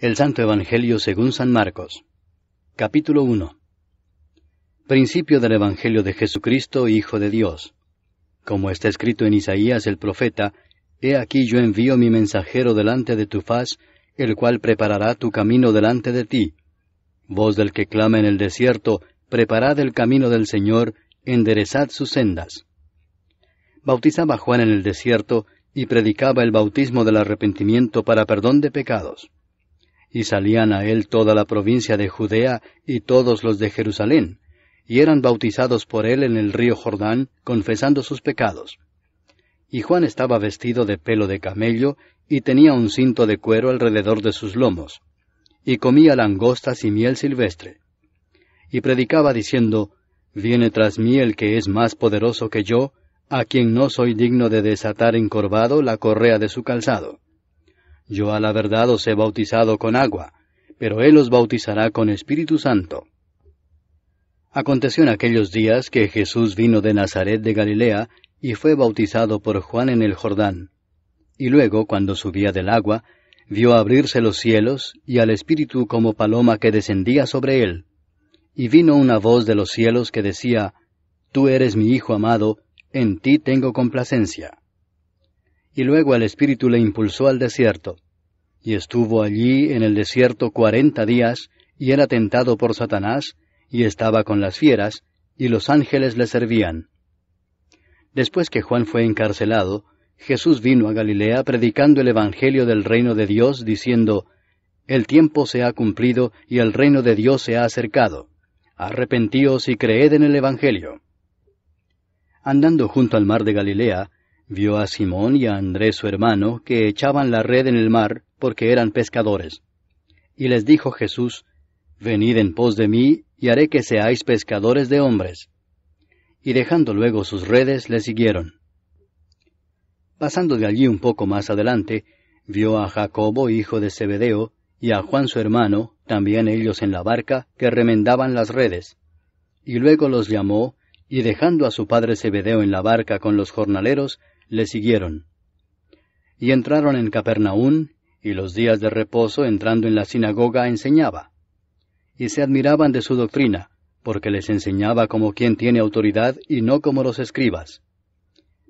El Santo Evangelio según San Marcos. Capítulo 1. Principio del Evangelio de Jesucristo, Hijo de Dios. Como está escrito en Isaías el profeta, He aquí yo envío mi mensajero delante de tu faz, el cual preparará tu camino delante de ti. Voz del que clama en el desierto, preparad el camino del Señor, enderezad sus sendas. Bautizaba Juan en el desierto, y predicaba el bautismo del arrepentimiento para perdón de pecados. Y salían a él toda la provincia de Judea y todos los de Jerusalén, y eran bautizados por él en el río Jordán, confesando sus pecados. Y Juan estaba vestido de pelo de camello, y tenía un cinto de cuero alrededor de sus lomos, y comía langostas y miel silvestre. Y predicaba diciendo, Viene tras mí el que es más poderoso que yo, a quien no soy digno de desatar encorvado la correa de su calzado. Yo a la verdad os he bautizado con agua, pero él os bautizará con Espíritu Santo. Aconteció en aquellos días que Jesús vino de Nazaret de Galilea, y fue bautizado por Juan en el Jordán. Y luego, cuando subía del agua, vio abrirse los cielos, y al Espíritu como paloma que descendía sobre él. Y vino una voz de los cielos que decía, Tú eres mi Hijo amado, en ti tengo complacencia. Y luego el Espíritu le impulsó al desierto. Y estuvo allí en el desierto 40 días, y era tentado por Satanás, y estaba con las fieras, y los ángeles le servían. Después que Juan fue encarcelado, Jesús vino a Galilea predicando el Evangelio del reino de Dios, diciendo, El tiempo se ha cumplido, y el reino de Dios se ha acercado. Arrepentíos y creed en el Evangelio. Andando junto al mar de Galilea, vio a Simón y a Andrés su hermano, que echaban la red en el mar, porque eran pescadores. Y les dijo Jesús, Venid en pos de mí, y haré que seáis pescadores de hombres. Y dejando luego sus redes, le siguieron. Pasando de allí un poco más adelante, vio a Jacobo, hijo de Zebedeo, y a Juan su hermano, también ellos en la barca, que remendaban las redes. Y luego los llamó, y dejando a su padre Zebedeo en la barca con los jornaleros, le siguieron. Y entraron en Capernaum, y los días de reposo entrando en la sinagoga enseñaba. Y se admiraban de su doctrina, porque les enseñaba como quien tiene autoridad y no como los escribas.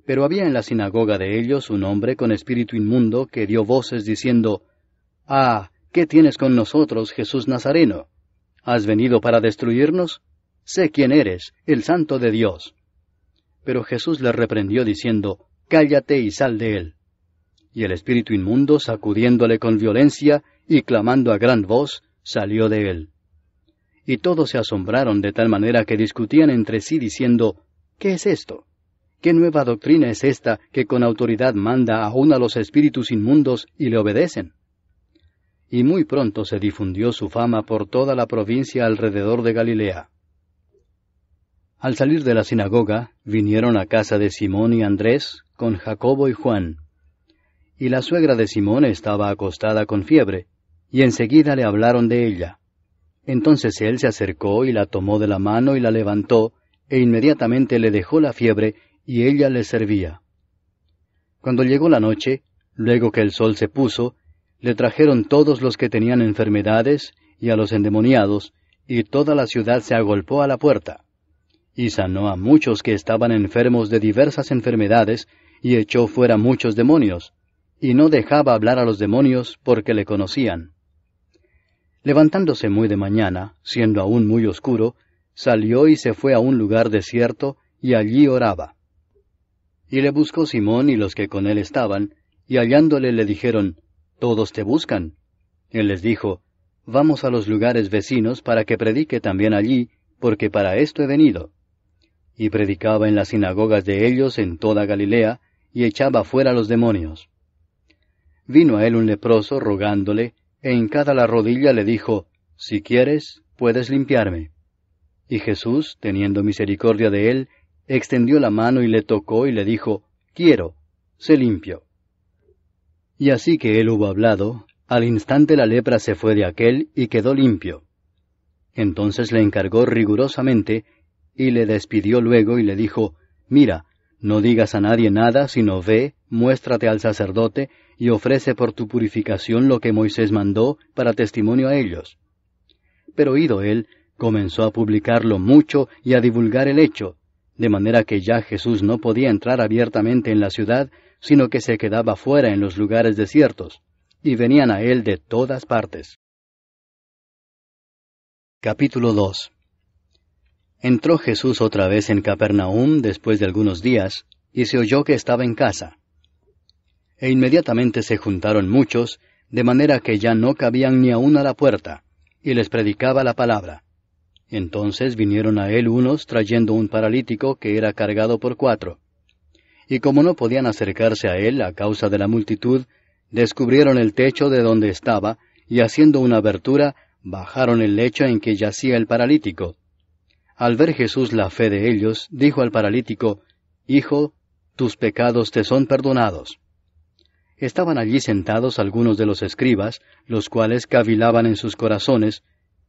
Pero había en la sinagoga de ellos un hombre con espíritu inmundo que dio voces diciendo, Ah, ¿qué tienes con nosotros, Jesús Nazareno? ¿Has venido para destruirnos? Sé quién eres, el Santo de Dios. Pero Jesús le reprendió diciendo, Cállate y sal de él. Y el espíritu inmundo, sacudiéndole con violencia y clamando a gran voz, salió de él. Y todos se asombraron de tal manera que discutían entre sí diciendo, ¿Qué es esto? ¿Qué nueva doctrina es esta que con autoridad manda aún a los espíritus inmundos y le obedecen? Y muy pronto se difundió su fama por toda la provincia alrededor de Galilea. Al salir de la sinagoga, vinieron a casa de Simón y Andrés, con Jacobo y Juan. Y la suegra de Simón estaba acostada con fiebre, y enseguida le hablaron de ella. Entonces él se acercó y la tomó de la mano y la levantó, e inmediatamente le dejó la fiebre, y ella le servía. Cuando llegó la noche, luego que el sol se puso, le trajeron todos los que tenían enfermedades, y a los endemoniados, y toda la ciudad se agolpó a la puerta. Y sanó a muchos que estaban enfermos de diversas enfermedades, y echó fuera muchos demonios, y no dejaba hablar a los demonios porque le conocían. Levantándose muy de mañana, siendo aún muy oscuro, salió y se fue a un lugar desierto, y allí oraba. Y le buscó Simón y los que con él estaban, y hallándole le dijeron, Todos te buscan. Él les dijo, Vamos a los lugares vecinos para que predique también allí, porque para esto he venido. Y predicaba en las sinagogas de ellos en toda Galilea, y echaba fuera los demonios. Vino a él un leproso rogándole, e hincada la rodilla le dijo, Si quieres, puedes limpiarme. Y Jesús, teniendo misericordia de él, extendió la mano y le tocó y le dijo, Quiero, sé limpio. Y así que él hubo hablado, al instante la lepra se fue de aquél y quedó limpio. Entonces le encargó rigurosamente, y le despidió luego y le dijo, Mira, no digas a nadie nada, sino ve, muéstrate al sacerdote, y ofrece por tu purificación lo que Moisés mandó para testimonio a ellos. Pero oído él, comenzó a publicarlo mucho y a divulgar el hecho, de manera que ya Jesús no podía entrar abiertamente en la ciudad, sino que se quedaba fuera en los lugares desiertos, y venían a él de todas partes. Capítulo 2. Entró Jesús otra vez en Capernaum después de algunos días, y se oyó que estaba en casa. E inmediatamente se juntaron muchos, de manera que ya no cabían ni aun a la puerta, y les predicaba la palabra. Entonces vinieron a él unos trayendo un paralítico que era cargado por 4. Y como no podían acercarse a él a causa de la multitud, descubrieron el techo de donde estaba, y haciendo una abertura, bajaron el lecho en que yacía el paralítico. Al ver Jesús la fe de ellos, dijo al paralítico, Hijo, tus pecados te son perdonados. Estaban allí sentados algunos de los escribas, los cuales cavilaban en sus corazones,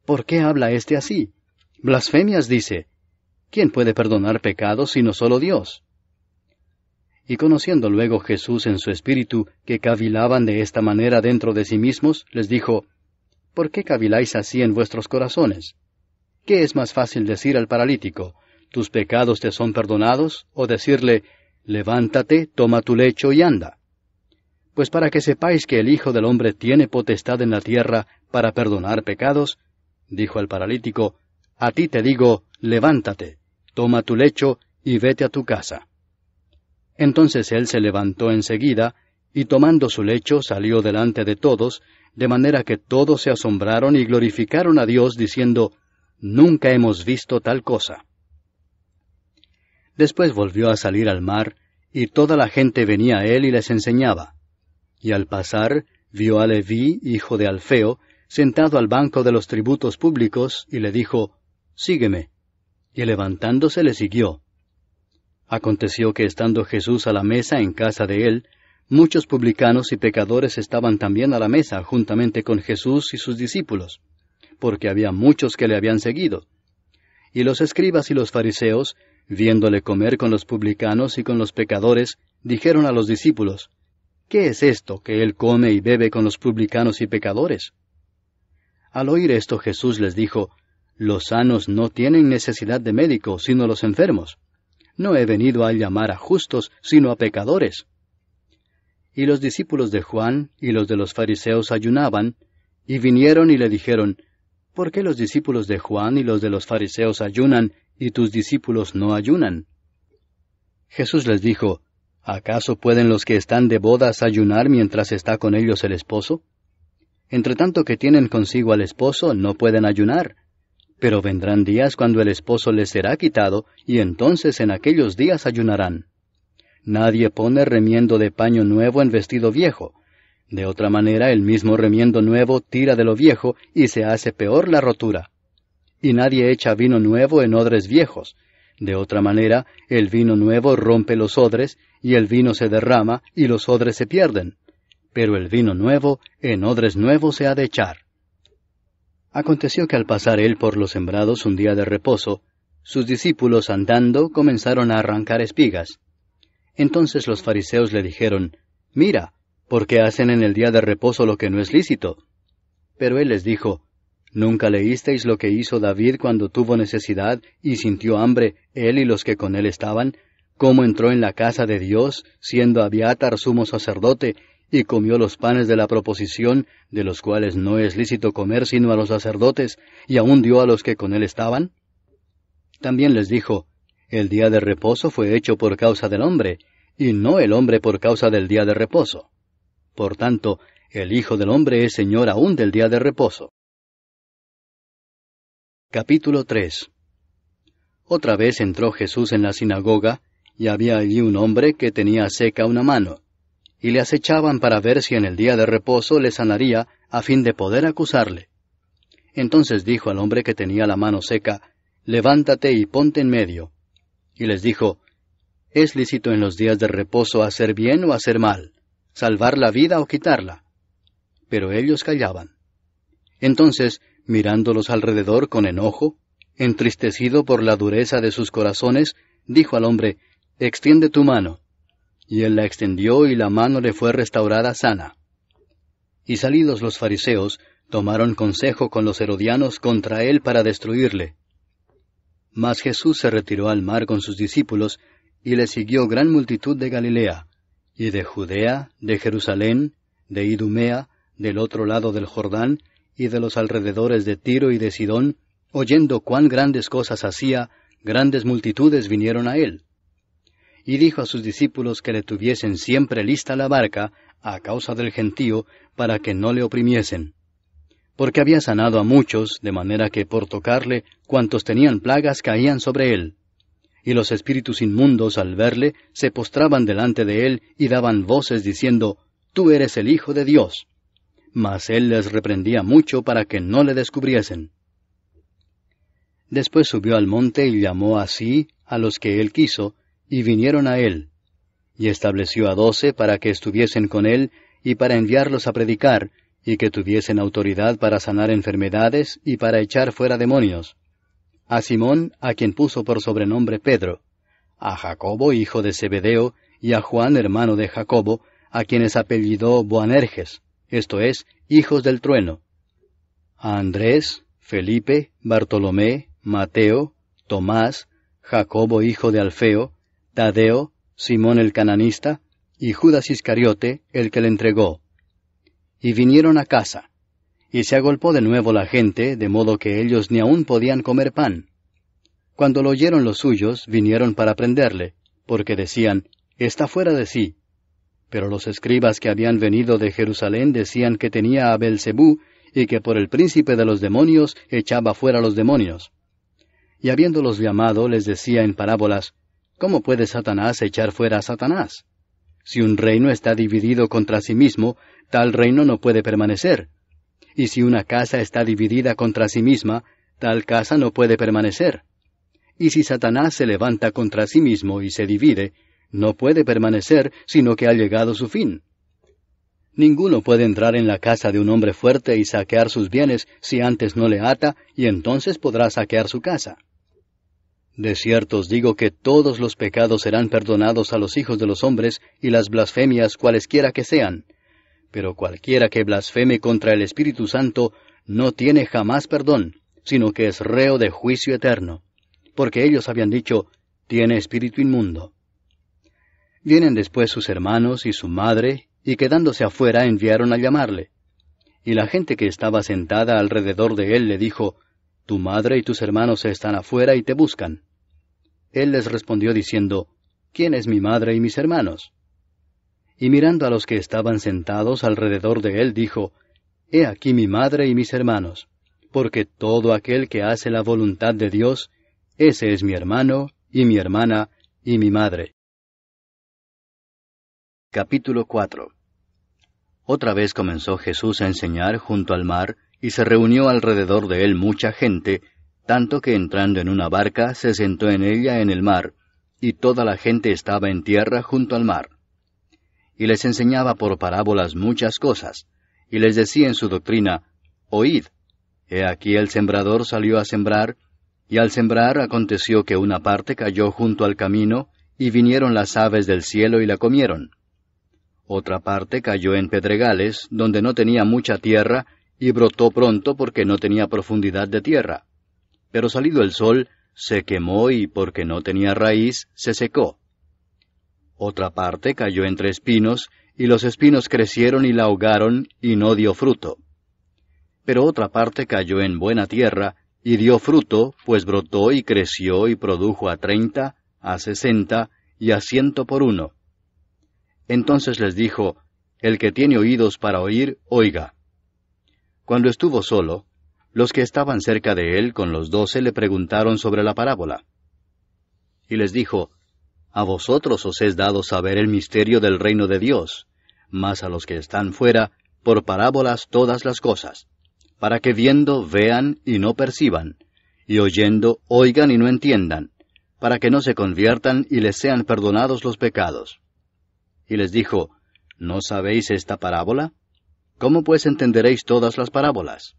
¿por qué habla éste así? Blasfemias dice. ¿Quién puede perdonar pecados sino solo Dios? Y conociendo luego Jesús en su espíritu que cavilaban de esta manera dentro de sí mismos, les dijo, ¿por qué caviláis así en vuestros corazones? ¿Qué es más fácil decir al paralítico, tus pecados te son perdonados, o decirle, levántate, toma tu lecho y anda? Pues para que sepáis que el Hijo del Hombre tiene potestad en la tierra para perdonar pecados, dijo al paralítico, a ti te digo, levántate, toma tu lecho y vete a tu casa. Entonces él se levantó enseguida, y tomando su lecho salió delante de todos, de manera que todos se asombraron y glorificaron a Dios, diciendo, nunca hemos visto tal cosa. Después volvió a salir al mar, y toda la gente venía a él y les enseñaba. Y al pasar, vio a Leví, hijo de Alfeo, sentado al banco de los tributos públicos, y le dijo, Sígueme. Y levantándose le siguió. Aconteció que estando Jesús a la mesa en casa de él, muchos publicanos y pecadores estaban también a la mesa juntamente con Jesús y sus discípulos, porque había muchos que le habían seguido. Y los escribas y los fariseos, viéndole comer con los publicanos y con los pecadores, dijeron a los discípulos, ¿qué es esto que él come y bebe con los publicanos y pecadores? Al oír esto Jesús les dijo, los sanos no tienen necesidad de médico, sino los enfermos. No he venido a llamar a justos, sino a pecadores. Y los discípulos de Juan y los de los fariseos ayunaban, y vinieron y le dijeron, ¿por qué los discípulos de Juan y los de los fariseos ayunan, y tus discípulos no ayunan? Jesús les dijo, ¿acaso pueden los que están de bodas ayunar mientras está con ellos el esposo? Entre tanto que tienen consigo al esposo, no pueden ayunar. Pero vendrán días cuando el esposo les será quitado, y entonces en aquellos días ayunarán. Nadie pone remiendo de paño nuevo en vestido viejo. De otra manera, el mismo remiendo nuevo tira de lo viejo, y se hace peor la rotura. Y nadie echa vino nuevo en odres viejos. De otra manera, el vino nuevo rompe los odres, y el vino se derrama, y los odres se pierden. Pero el vino nuevo en odres nuevos se ha de echar. Aconteció que al pasar él por los sembrados un día de reposo, sus discípulos andando comenzaron a arrancar espigas. Entonces los fariseos le dijeron, Mira, ¿por qué hacen en el día de reposo lo que no es lícito? Pero él les dijo, ¿nunca leísteis lo que hizo David cuando tuvo necesidad y sintió hambre, él y los que con él estaban? ¿Cómo entró en la casa de Dios, siendo Abiatar sumo sacerdote, y comió los panes de la proposición, de los cuales no es lícito comer sino a los sacerdotes, y aún dio a los que con él estaban? También les dijo, el día de reposo fue hecho por causa del hombre, y no el hombre por causa del día de reposo. Por tanto, el Hijo del Hombre es Señor aún del día de reposo. Capítulo 3. Otra vez entró Jesús en la sinagoga, y había allí un hombre que tenía seca una mano, y le acechaban para ver si en el día de reposo le sanaría, a fin de poder acusarle. Entonces dijo al hombre que tenía la mano seca, Levántate y ponte en medio. Y les dijo, ¿es lícito en los días de reposo hacer bien o hacer mal, salvar la vida o quitarla? Pero ellos callaban. Entonces, mirándolos alrededor con enojo, entristecido por la dureza de sus corazones, dijo al hombre, extiende tu mano. Y él la extendió, y la mano le fue restaurada sana. Y salidos los fariseos, tomaron consejo con los herodianos contra él para destruirle. Mas Jesús se retiró al mar con sus discípulos, y le siguió gran multitud de Galilea, y de Judea, de Jerusalén, de Idumea, del otro lado del Jordán, y de los alrededores de Tiro y de Sidón, oyendo cuán grandes cosas hacía, grandes multitudes vinieron a él. Y dijo a sus discípulos que le tuviesen siempre lista la barca, a causa del gentío, para que no le oprimiesen. Porque había sanado a muchos, de manera que por tocarle, cuantos tenían plagas caían sobre él. Y los espíritus inmundos, al verle, se postraban delante de él, y daban voces diciendo, Tú eres el Hijo de Dios. Mas él les reprendía mucho para que no le descubriesen. Después subió al monte y llamó así a los que él quiso, y vinieron a él. Y estableció a 12 para que estuviesen con él, y para enviarlos a predicar, y que tuviesen autoridad para sanar enfermedades, y para echar fuera demonios. A Simón, a quien puso por sobrenombre Pedro, a Jacobo, hijo de Zebedeo, y a Juan, hermano de Jacobo, a quienes apellidó Boanerges, esto es, hijos del trueno, a Andrés, Felipe, Bartolomé, Mateo, Tomás, Jacobo, hijo de Alfeo, Tadeo, Simón el cananista, y Judas Iscariote, el que le entregó. Y vinieron a casa, y se agolpó de nuevo la gente, de modo que ellos ni aún podían comer pan. Cuando lo oyeron los suyos, vinieron para prenderle, porque decían, está fuera de sí. Pero los escribas que habían venido de Jerusalén decían que tenía a Beelzebú, y que por el príncipe de los demonios echaba fuera los demonios. Y habiéndolos llamado, les decía en parábolas, ¿cómo puede Satanás echar fuera a Satanás? Si un reino está dividido contra sí mismo, tal reino no puede permanecer. Y si una casa está dividida contra sí misma, tal casa no puede permanecer. Y si Satanás se levanta contra sí mismo y se divide, no puede permanecer, sino que ha llegado su fin. Ninguno puede entrar en la casa de un hombre fuerte y saquear sus bienes si antes no le ata, y entonces podrá saquear su casa. De cierto os digo que todos los pecados serán perdonados a los hijos de los hombres, y las blasfemias cualesquiera que sean. Pero cualquiera que blasfeme contra el Espíritu Santo no tiene jamás perdón, sino que es reo de juicio eterno. Porque ellos habían dicho, tiene espíritu inmundo. Vienen después sus hermanos y su madre, y quedándose afuera enviaron a llamarle. Y la gente que estaba sentada alrededor de él le dijo, tu madre y tus hermanos están afuera y te buscan. Él les respondió diciendo, ¿quién es mi madre y mis hermanos? Y mirando a los que estaban sentados alrededor de él, dijo, He aquí mi madre y mis hermanos, porque todo aquel que hace la voluntad de Dios, ese es mi hermano, y mi hermana, y mi madre. Capítulo 4. Otra vez comenzó Jesús a enseñar junto al mar, y se reunió alrededor de él mucha gente, tanto que entrando en una barca se sentó en ella en el mar, y toda la gente estaba en tierra junto al mar. Y les enseñaba por parábolas muchas cosas, y les decía en su doctrina, Oíd, he aquí el sembrador salió a sembrar, y al sembrar aconteció que una parte cayó junto al camino, y vinieron las aves del cielo y la comieron. Otra parte cayó en pedregales, donde no tenía mucha tierra, y brotó pronto porque no tenía profundidad de tierra. Pero salido el sol, se quemó y porque no tenía raíz, se secó. Otra parte cayó entre espinos, y los espinos crecieron y la ahogaron, y no dio fruto. Pero otra parte cayó en buena tierra, y dio fruto, pues brotó y creció y produjo a 30, a 60, y a 100 por uno. Entonces les dijo, el que tiene oídos para oír, oiga. Cuando estuvo solo, los que estaban cerca de él con los 12 le preguntaron sobre la parábola. Y les dijo, a vosotros os es dado saber el misterio del reino de Dios, mas a los que están fuera, por parábolas todas las cosas, para que viendo vean y no perciban, y oyendo oigan y no entiendan, para que no se conviertan y les sean perdonados los pecados. Y les dijo, ¿no sabéis esta parábola? ¿Cómo pues entenderéis todas las parábolas?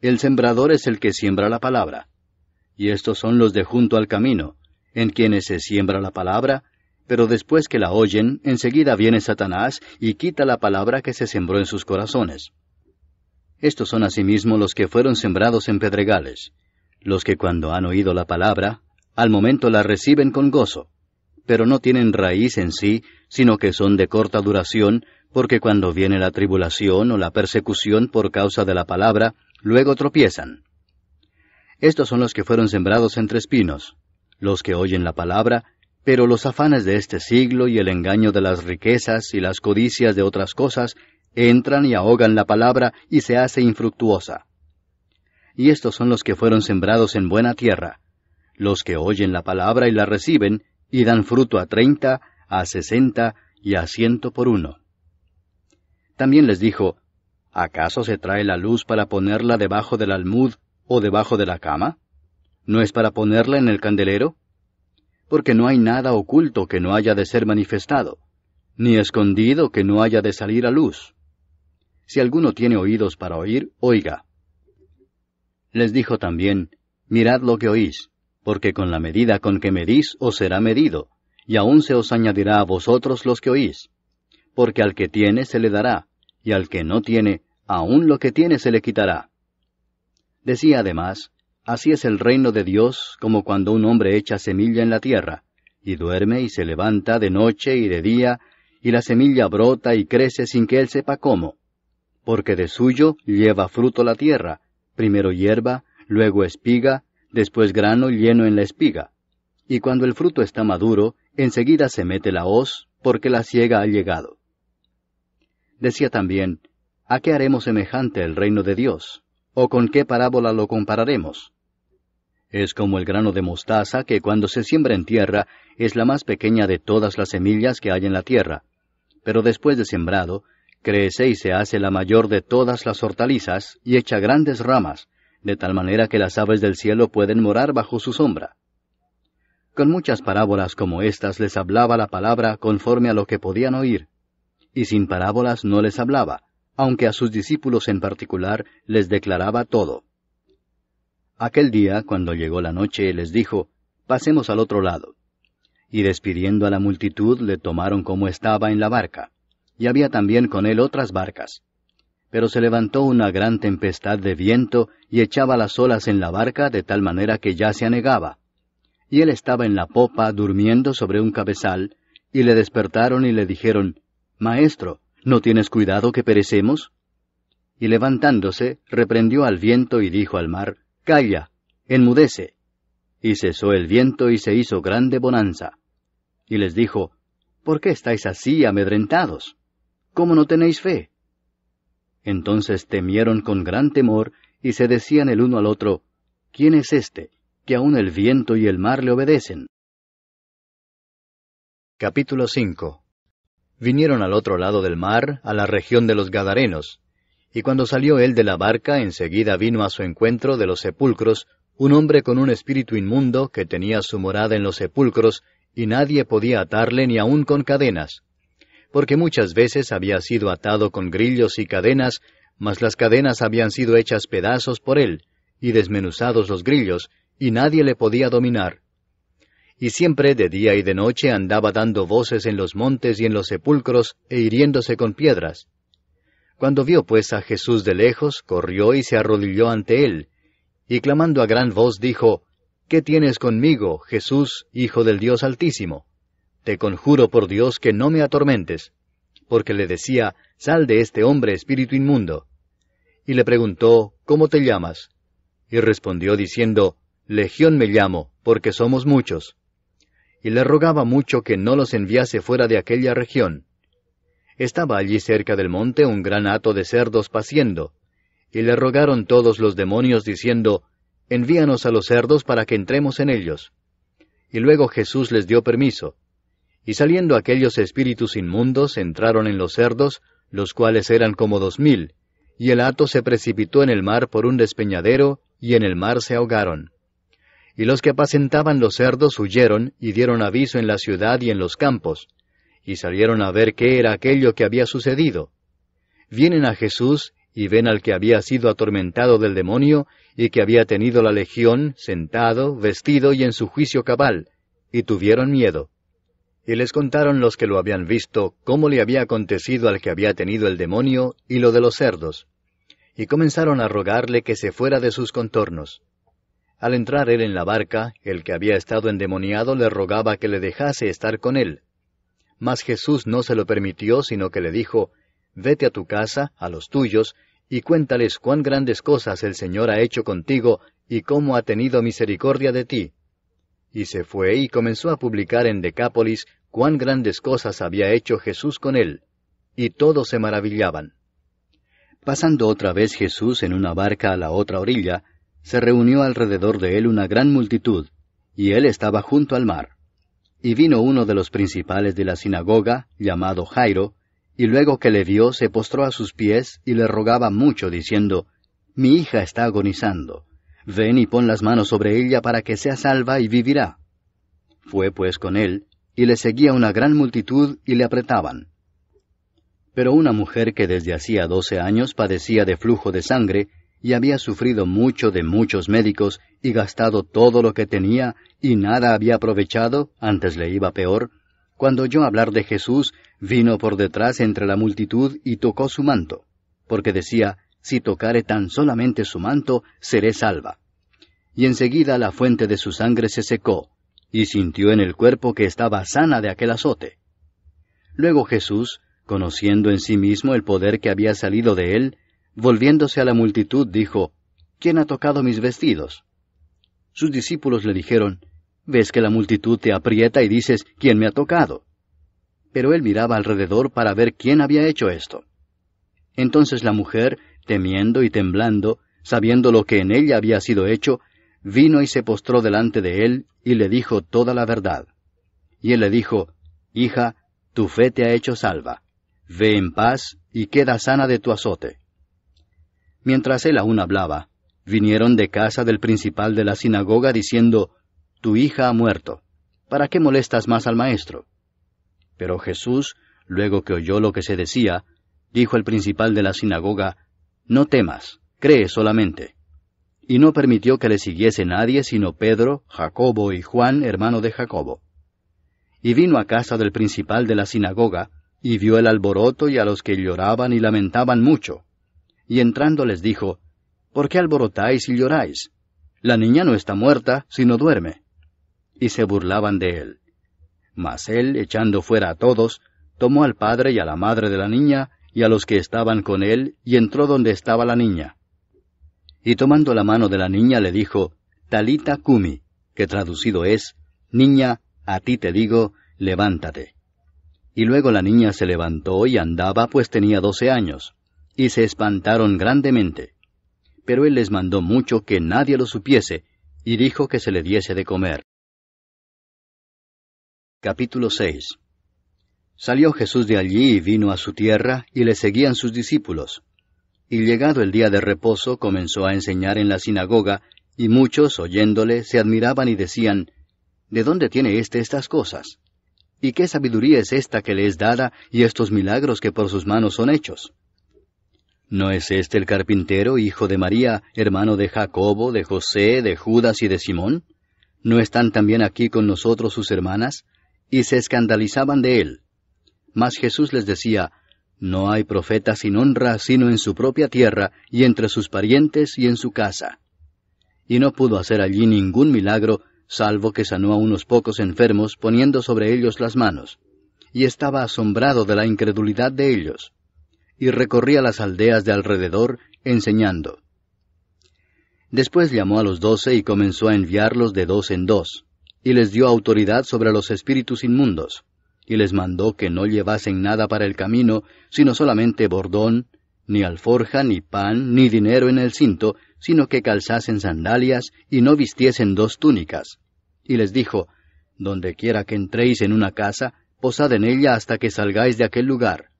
El sembrador es el que siembra la palabra. Y estos son los de junto al camino, en quienes se siembra la palabra, pero después que la oyen, enseguida viene Satanás y quita la palabra que se sembró en sus corazones. Estos son asimismo los que fueron sembrados en pedregales, los que cuando han oído la palabra, al momento la reciben con gozo, pero no tienen raíz en sí, sino que son de corta duración, porque cuando viene la tribulación o la persecución por causa de la palabra, luego tropiezan. Estos son los que fueron sembrados entre espinos, los que oyen la palabra, pero los afanes de este siglo y el engaño de las riquezas y las codicias de otras cosas entran y ahogan la palabra y se hace infructuosa. Y estos son los que fueron sembrados en buena tierra, los que oyen la palabra y la reciben, y dan fruto a 30, a 60 y a 100 por uno. También les dijo, ¿acaso se trae la luz para ponerla debajo del almud o debajo de la cama? ¿No es para ponerla en el candelero? Porque no hay nada oculto que no haya de ser manifestado, ni escondido que no haya de salir a luz. Si alguno tiene oídos para oír, oiga. Les dijo también, mirad lo que oís, porque con la medida con que medís os será medido, y aún se os añadirá a vosotros los que oís. Porque al que tiene se le dará, y al que no tiene, aún lo que tiene se le quitará. Decía además, así es el reino de Dios como cuando un hombre echa semilla en la tierra, y duerme y se levanta de noche y de día, y la semilla brota y crece sin que él sepa cómo. Porque de suyo lleva fruto la tierra, primero hierba, luego espiga, después grano lleno en la espiga. Y cuando el fruto está maduro, enseguida se mete la hoz, porque la siega ha llegado. Decía también, ¿a qué haremos semejante el reino de Dios? ¿O con qué parábola lo compararemos? Es como el grano de mostaza que cuando se siembra en tierra es la más pequeña de todas las semillas que hay en la tierra, pero después de sembrado, crece y se hace la mayor de todas las hortalizas y echa grandes ramas, de tal manera que las aves del cielo pueden morar bajo su sombra. Con muchas parábolas como estas les hablaba la palabra conforme a lo que podían oír, y sin parábolas no les hablaba, aunque a sus discípulos en particular les declaraba todo. Aquel día, cuando llegó la noche, les dijo, pasemos al otro lado. Y despidiendo a la multitud, le tomaron como estaba en la barca, y había también con él otras barcas. Pero se levantó una gran tempestad de viento, y echaba las olas en la barca de tal manera que ya se anegaba. Y él estaba en la popa, durmiendo sobre un cabezal, y le despertaron y le dijeron, Maestro, ¿no tienes cuidado que perecemos? Y levantándose, reprendió al viento y dijo al mar, Calla, enmudece. Y cesó el viento y se hizo grande bonanza. Y les dijo, ¿por qué estáis así amedrentados? ¿Cómo no tenéis fe? Entonces temieron con gran temor, y se decían el uno al otro, ¿quién es este, que aun el viento y el mar le obedecen? Capítulo 5. Vinieron al otro lado del mar, a la región de los Gadarenos, y cuando salió él de la barca, enseguida vino a su encuentro de los sepulcros, un hombre con un espíritu inmundo, que tenía su morada en los sepulcros, y nadie podía atarle ni aun con cadenas, porque muchas veces había sido atado con grillos y cadenas, mas las cadenas habían sido hechas pedazos por él, y desmenuzados los grillos, y nadie le podía dominar. Y siempre de día y de noche andaba dando voces en los montes y en los sepulcros, e hiriéndose con piedras. Cuando vio pues a Jesús de lejos, corrió y se arrodilló ante él, y clamando a gran voz dijo, ¿Qué tienes conmigo, Jesús, Hijo del Dios Altísimo? Te conjuro por Dios que no me atormentes. Porque le decía, Sal de este hombre, espíritu inmundo. Y le preguntó, ¿Cómo te llamas? Y respondió diciendo, Legión me llamo, porque somos muchos. Y le rogaba mucho que no los enviase fuera de aquella región. Estaba allí cerca del monte un gran hato de cerdos paciendo, y le rogaron todos los demonios diciendo, Envíanos a los cerdos para que entremos en ellos. Y luego Jesús les dio permiso. Y saliendo aquellos espíritus inmundos entraron en los cerdos, los cuales eran como 2000, y el hato se precipitó en el mar por un despeñadero, y en el mar se ahogaron. Y los que apacentaban los cerdos huyeron, y dieron aviso en la ciudad y en los campos, y salieron a ver qué era aquello que había sucedido. Vienen a Jesús, y ven al que había sido atormentado del demonio, y que había tenido la legión, sentado, vestido y en su juicio cabal, y tuvieron miedo. Y les contaron los que lo habían visto cómo le había acontecido al que había tenido el demonio y lo de los cerdos. Y comenzaron a rogarle que se fuera de sus contornos. Al entrar él en la barca, el que había estado endemoniado le rogaba que le dejase estar con él. Mas Jesús no se lo permitió, sino que le dijo, «Vete a tu casa, a los tuyos, y cuéntales cuán grandes cosas el Señor ha hecho contigo, y cómo ha tenido misericordia de ti». Y se fue y comenzó a publicar en Decápolis cuán grandes cosas había hecho Jesús con él, y todos se maravillaban. Pasando otra vez Jesús en una barca a la otra orilla, se reunió alrededor de él una gran multitud, y él estaba junto al mar. Y vino uno de los principales de la sinagoga, llamado Jairo, y luego que le vio se postró a sus pies y le rogaba mucho, diciendo, «Mi hija está agonizando. Ven y pon las manos sobre ella para que sea salva y vivirá». Fue pues con él, y le seguía una gran multitud y le apretaban. Pero una mujer que desde hacía 12 años padecía de flujo de sangre, y había sufrido mucho de muchos médicos, y gastado todo lo que tenía, y nada había aprovechado, antes le iba peor, cuando oyó hablar de Jesús, vino por detrás entre la multitud y tocó su manto, porque decía, «Si tocare tan solamente su manto, seré salva». Y enseguida la fuente de su sangre se secó, y sintió en el cuerpo que estaba sana de aquel azote. Luego Jesús, conociendo en sí mismo el poder que había salido de él, volviéndose a la multitud, dijo, «¿Quién ha tocado mis vestidos?». Sus discípulos le dijeron, «¿Ves que la multitud te aprieta y dices, ¿quién me ha tocado?». Pero él miraba alrededor para ver quién había hecho esto. Entonces la mujer, temiendo y temblando, sabiendo lo que en ella había sido hecho, vino y se postró delante de él, y le dijo toda la verdad. Y él le dijo, «Hija, tu fe te ha hecho salva. Ve en paz, y queda sana de tu azote». Mientras él aún hablaba, vinieron de casa del principal de la sinagoga diciendo, «Tu hija ha muerto. ¿Para qué molestas más al maestro?». Pero Jesús, luego que oyó lo que se decía, dijo el principal de la sinagoga, «No temas, cree solamente». Y no permitió que le siguiese nadie sino Pedro, Jacobo y Juan, hermano de Jacobo. Y vino a casa del principal de la sinagoga, y vio el alboroto y a los que lloraban y lamentaban mucho. Y entrando les dijo, «¿Por qué alborotáis y lloráis? La niña no está muerta, sino duerme». Y se burlaban de él. Mas él, echando fuera a todos, tomó al padre y a la madre de la niña, y a los que estaban con él, y entró donde estaba la niña. Y tomando la mano de la niña le dijo, «Talita cumi», que traducido es, «Niña, a ti te digo, levántate». Y luego la niña se levantó y andaba, pues tenía 12 años, y se espantaron grandemente. Pero él les mandó mucho que nadie lo supiese, y dijo que se le diese de comer. Capítulo 6. Salió Jesús de allí y vino a su tierra, y le seguían sus discípulos. Y llegado el día de reposo, comenzó a enseñar en la sinagoga, y muchos, oyéndole, se admiraban y decían, «¿De dónde tiene estas cosas? ¿Y qué sabiduría es esta que le es dada, y estos milagros que por sus manos son hechos? ¿No es este el carpintero, hijo de María, hermano de Jacobo, de José, de Judas y de Simón? ¿No están también aquí con nosotros sus hermanas?». Y se escandalizaban de él. Mas Jesús les decía, «No hay profeta sin honra sino en su propia tierra, y entre sus parientes y en su casa». Y no pudo hacer allí ningún milagro, salvo que sanó a unos pocos enfermos poniendo sobre ellos las manos. Y estaba asombrado de la incredulidad de ellos. Y recorría las aldeas de alrededor, enseñando. Después llamó a los 12 y comenzó a enviarlos de 2 en 2, y les dio autoridad sobre los espíritus inmundos. Y les mandó que no llevasen nada para el camino, sino solamente bordón, ni alforja, ni pan, ni dinero en el cinto, sino que calzasen sandalias, y no vistiesen 2 túnicas. Y les dijo, «Donde quiera que entréis en una casa, posad en ella hasta que salgáis de aquel lugar.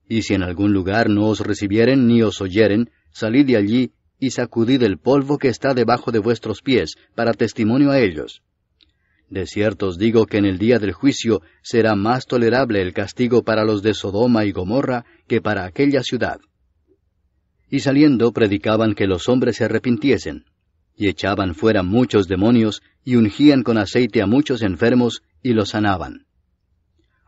Y si en algún lugar no os recibieren ni os oyeren, salid de allí, y sacudid el polvo que está debajo de vuestros pies, para testimonio a ellos. De cierto os digo que en el día del juicio será más tolerable el castigo para los de Sodoma y Gomorra que para aquella ciudad». Y saliendo predicaban que los hombres se arrepintiesen. y echaban fuera muchos demonios, y ungían con aceite a muchos enfermos, y los sanaban.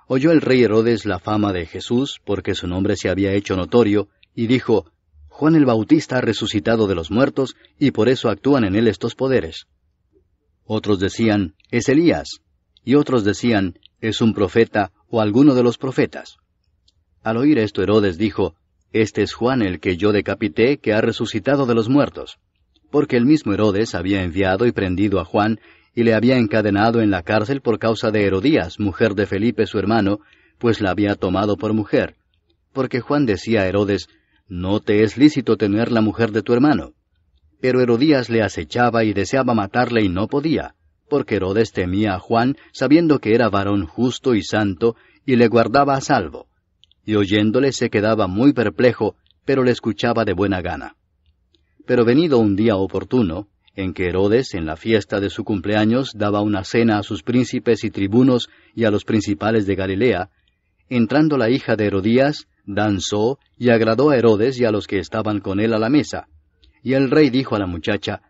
Oyó el rey Herodes la fama de Jesús, porque su nombre se había hecho notorio, y dijo, Juan el Bautista ha resucitado de los muertos, y por eso actúan en él estos poderes. Otros decían, es Elías, y otros decían, es un profeta, o alguno de los profetas. Al oír esto Herodes dijo, este es Juan el que yo decapité, que ha resucitado de los muertos. Porque el mismo Herodes había enviado y prendido a Juan, y le había encadenado en la cárcel por causa de Herodías, mujer de Felipe su hermano, pues la había tomado por mujer. Porque Juan decía a Herodes, no te es lícito tener la mujer de tu hermano. Pero Herodías le acechaba y deseaba matarle y no podía, porque Herodes temía a Juan, sabiendo que era varón justo y santo, y le guardaba a salvo. Y oyéndole se quedaba muy perplejo, pero le escuchaba de buena gana. Pero venido un día oportuno, en que Herodes, en la fiesta de su cumpleaños, daba una cena a sus príncipes y tribunos y a los principales de Galilea, entrando la hija de Herodías, danzó y agradó a Herodes y a los que estaban con él a la mesa. Y el rey dijo a la muchacha,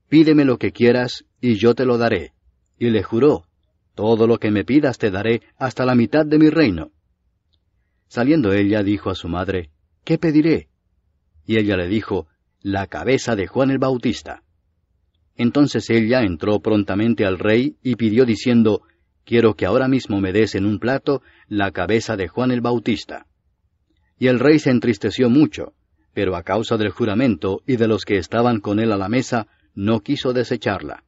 pídeme lo que quieras, y yo te lo daré. Y le juró, todo lo que me pidas te daré, hasta la mitad de mi reino. Saliendo ella, dijo a su madre, ¿qué pediré? Y ella le dijo, la cabeza de Juan el Bautista. Entonces ella entró prontamente al rey y pidió diciendo, quiero que ahora mismo me des en un plato la cabeza de Juan el Bautista. Y el rey se entristeció mucho, pero a causa del juramento y de los que estaban con él a la mesa, no quiso desecharla.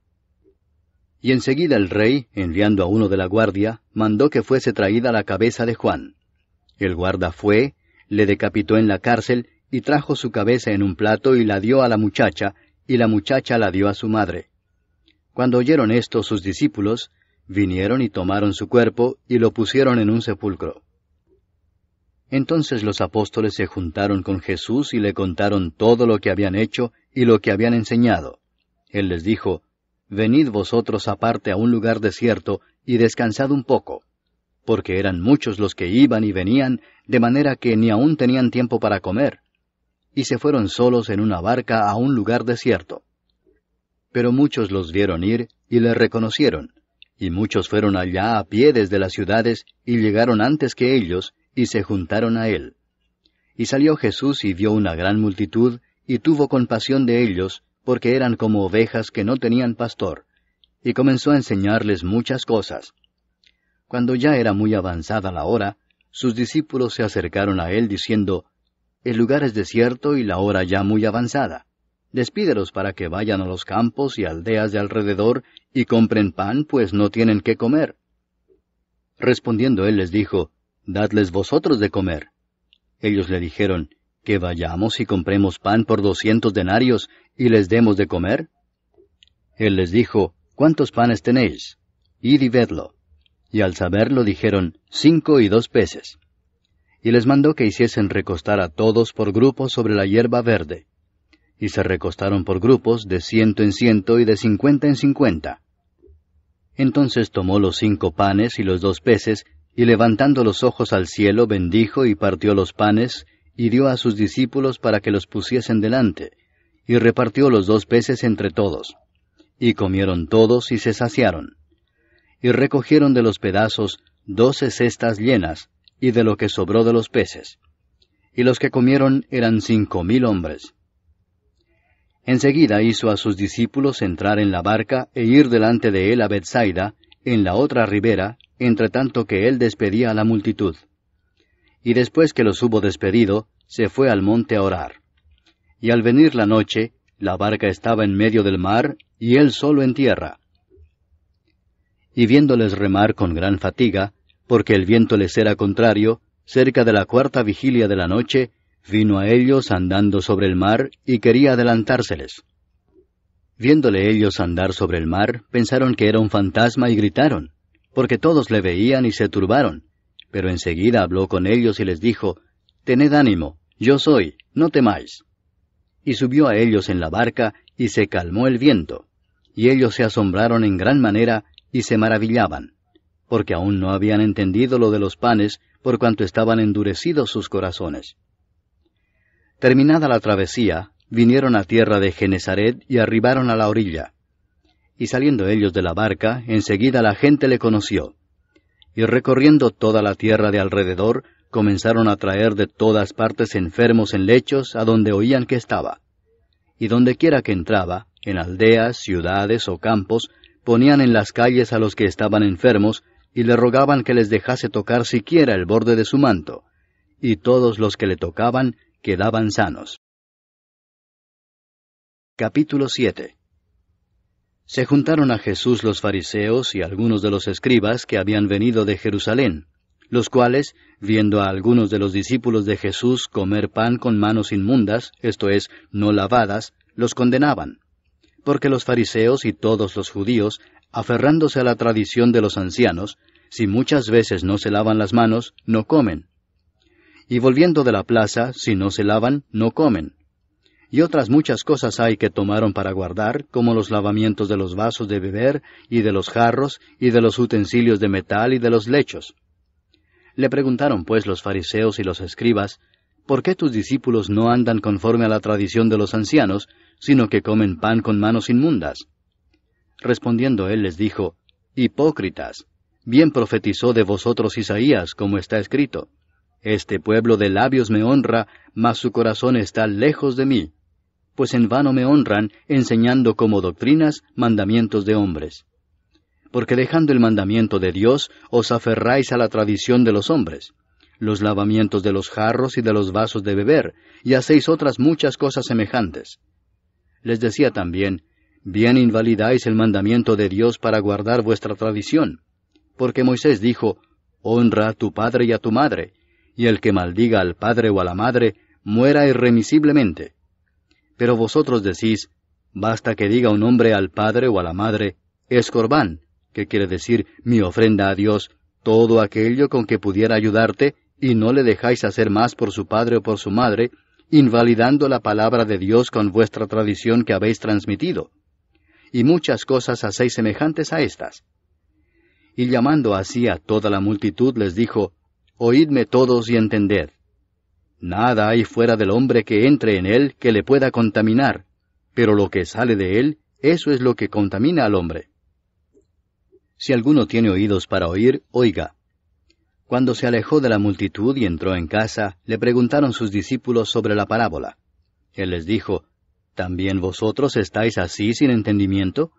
Y enseguida el rey, enviando a uno de la guardia, mandó que fuese traída la cabeza de Juan. El guarda fue, le decapitó en la cárcel, y trajo su cabeza en un plato y la dio a la muchacha, y la muchacha la dio a su madre. Cuando oyeron esto sus discípulos, vinieron y tomaron su cuerpo, y lo pusieron en un sepulcro. Entonces los apóstoles se juntaron con Jesús y le contaron todo lo que habían hecho y lo que habían enseñado. Él les dijo, venid vosotros aparte a un lugar desierto, y descansad un poco. Porque eran muchos los que iban y venían, de manera que ni aún tenían tiempo para comer. Y se fueron solos en una barca a un lugar desierto. Pero muchos los vieron ir, y le reconocieron, y muchos fueron allá a pie desde las ciudades, y llegaron antes que ellos, y se juntaron a él. Y salió Jesús y vio una gran multitud, y tuvo compasión de ellos, porque eran como ovejas que no tenían pastor, y comenzó a enseñarles muchas cosas. Cuando ya era muy avanzada la hora, sus discípulos se acercaron a él diciendo, el lugar es desierto y la hora ya muy avanzada. Despídelos para que vayan a los campos y aldeas de alrededor y compren pan, pues no tienen qué comer. Respondiendo él les dijo, dadles vosotros de comer. Ellos le dijeron, que vayamos y compremos pan por 200 denarios y les demos de comer. Él les dijo, ¿cuántos panes tenéis? Id y vedlo. Y al saberlo dijeron, 5 y 2 peces. Y les mandó que hiciesen recostar a todos por grupos sobre la hierba verde. Y se recostaron por grupos de 100 en 100 y de 50 en 50. Entonces tomó los 5 panes y los 2 peces, y levantando los ojos al cielo bendijo y partió los panes, y dio a sus discípulos para que los pusiesen delante, y repartió los 2 peces entre todos. Y comieron todos y se saciaron. Y recogieron de los pedazos 12 cestas llenas, y de lo que sobró de los peces. Y los que comieron eran 5,000 hombres. Enseguida hizo a sus discípulos entrar en la barca e ir delante de él a Bethsaida, en la otra ribera, entre tanto que él despedía a la multitud. Y después que los hubo despedido, se fue al monte a orar. Y al venir la noche, la barca estaba en medio del mar, y él solo en tierra. Y viéndoles remar con gran fatiga, porque el viento les era contrario, cerca de la 4ª vigilia de la noche, vino a ellos andando sobre el mar, y quería adelantárseles. Viéndole ellos andar sobre el mar, pensaron que era un fantasma y gritaron, porque todos le veían y se turbaron. Pero enseguida habló con ellos y les dijo, tened ánimo, yo soy, no temáis. Y subió a ellos en la barca, y se calmó el viento. Y ellos se asombraron en gran manera, y se maravillaban, porque aún no habían entendido lo de los panes, por cuanto estaban endurecidos sus corazones. Terminada la travesía, vinieron a tierra de Genesaret y arribaron a la orilla. Y saliendo ellos de la barca, enseguida la gente le conoció. Y recorriendo toda la tierra de alrededor, comenzaron a traer de todas partes enfermos en lechos a donde oían que estaba. Y dondequiera que entraba, en aldeas, ciudades o campos, ponían en las calles a los que estaban enfermos, y le rogaban que les dejase tocar siquiera el borde de su manto, y todos los que le tocaban quedaban sanos. Capítulo 7. Se juntaron a Jesús los fariseos y algunos de los escribas que habían venido de Jerusalén, los cuales, viendo a algunos de los discípulos de Jesús comer pan con manos inmundas, esto es, no lavadas, los condenaban. Porque los fariseos y todos los judíos, aferrándose a la tradición de los ancianos, si muchas veces no se lavan las manos, no comen. Y volviendo de la plaza, si no se lavan, no comen. Y otras muchas cosas hay que tomaron para guardar, como los lavamientos de los vasos de beber, y de los jarros, y de los utensilios de metal, y de los lechos. Le preguntaron pues los fariseos y los escribas, ¿por qué tus discípulos no andan conforme a la tradición de los ancianos, sino que comen pan con manos inmundas? Respondiendo él les dijo, Hipócritas, bien profetizó de vosotros Isaías, como está escrito, Este pueblo de labios me honra, mas su corazón está lejos de mí, pues en vano me honran, enseñando como doctrinas mandamientos de hombres. Porque dejando el mandamiento de Dios, os aferráis a la tradición de los hombres, los lavamientos de los jarros y de los vasos de beber, y hacéis otras muchas cosas semejantes. Les decía también, bien invalidáis el mandamiento de Dios para guardar vuestra tradición, porque Moisés dijo, honra a tu padre y a tu madre, y el que maldiga al padre o a la madre, muera irremisiblemente. Pero vosotros decís, basta que diga un hombre al padre o a la madre, es corbán, que quiere decir mi ofrenda a Dios, todo aquello con que pudiera ayudarte, y no le dejáis hacer más por su padre o por su madre, invalidando la palabra de Dios con vuestra tradición que habéis transmitido. Y muchas cosas hacéis semejantes a estas. Y llamando así a toda la multitud les dijo, Oídme todos y entended. Nada hay fuera del hombre que entre en él que le pueda contaminar, pero lo que sale de él, eso es lo que contamina al hombre. Si alguno tiene oídos para oír, oiga. Cuando se alejó de la multitud y entró en casa, le preguntaron sus discípulos sobre la parábola. Él les dijo, ¿también vosotros estáis así sin entendimiento?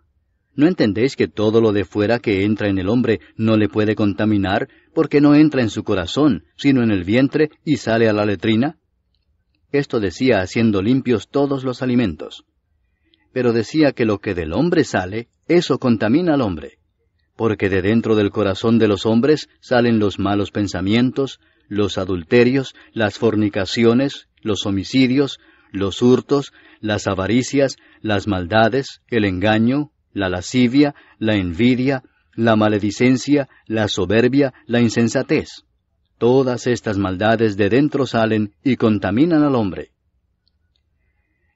¿No entendéis que todo lo de fuera que entra en el hombre no le puede contaminar, porque no entra en su corazón, sino en el vientre, y sale a la letrina? Esto decía haciendo limpios todos los alimentos. Pero decía que lo que del hombre sale, eso contamina al hombre. Porque de dentro del corazón de los hombres salen los malos pensamientos, los adulterios, las fornicaciones, los homicidios, los hurtos, las avaricias, las maldades, el engaño, la lascivia, la envidia, la maledicencia, la soberbia, la insensatez. Todas estas maldades de dentro salen y contaminan al hombre.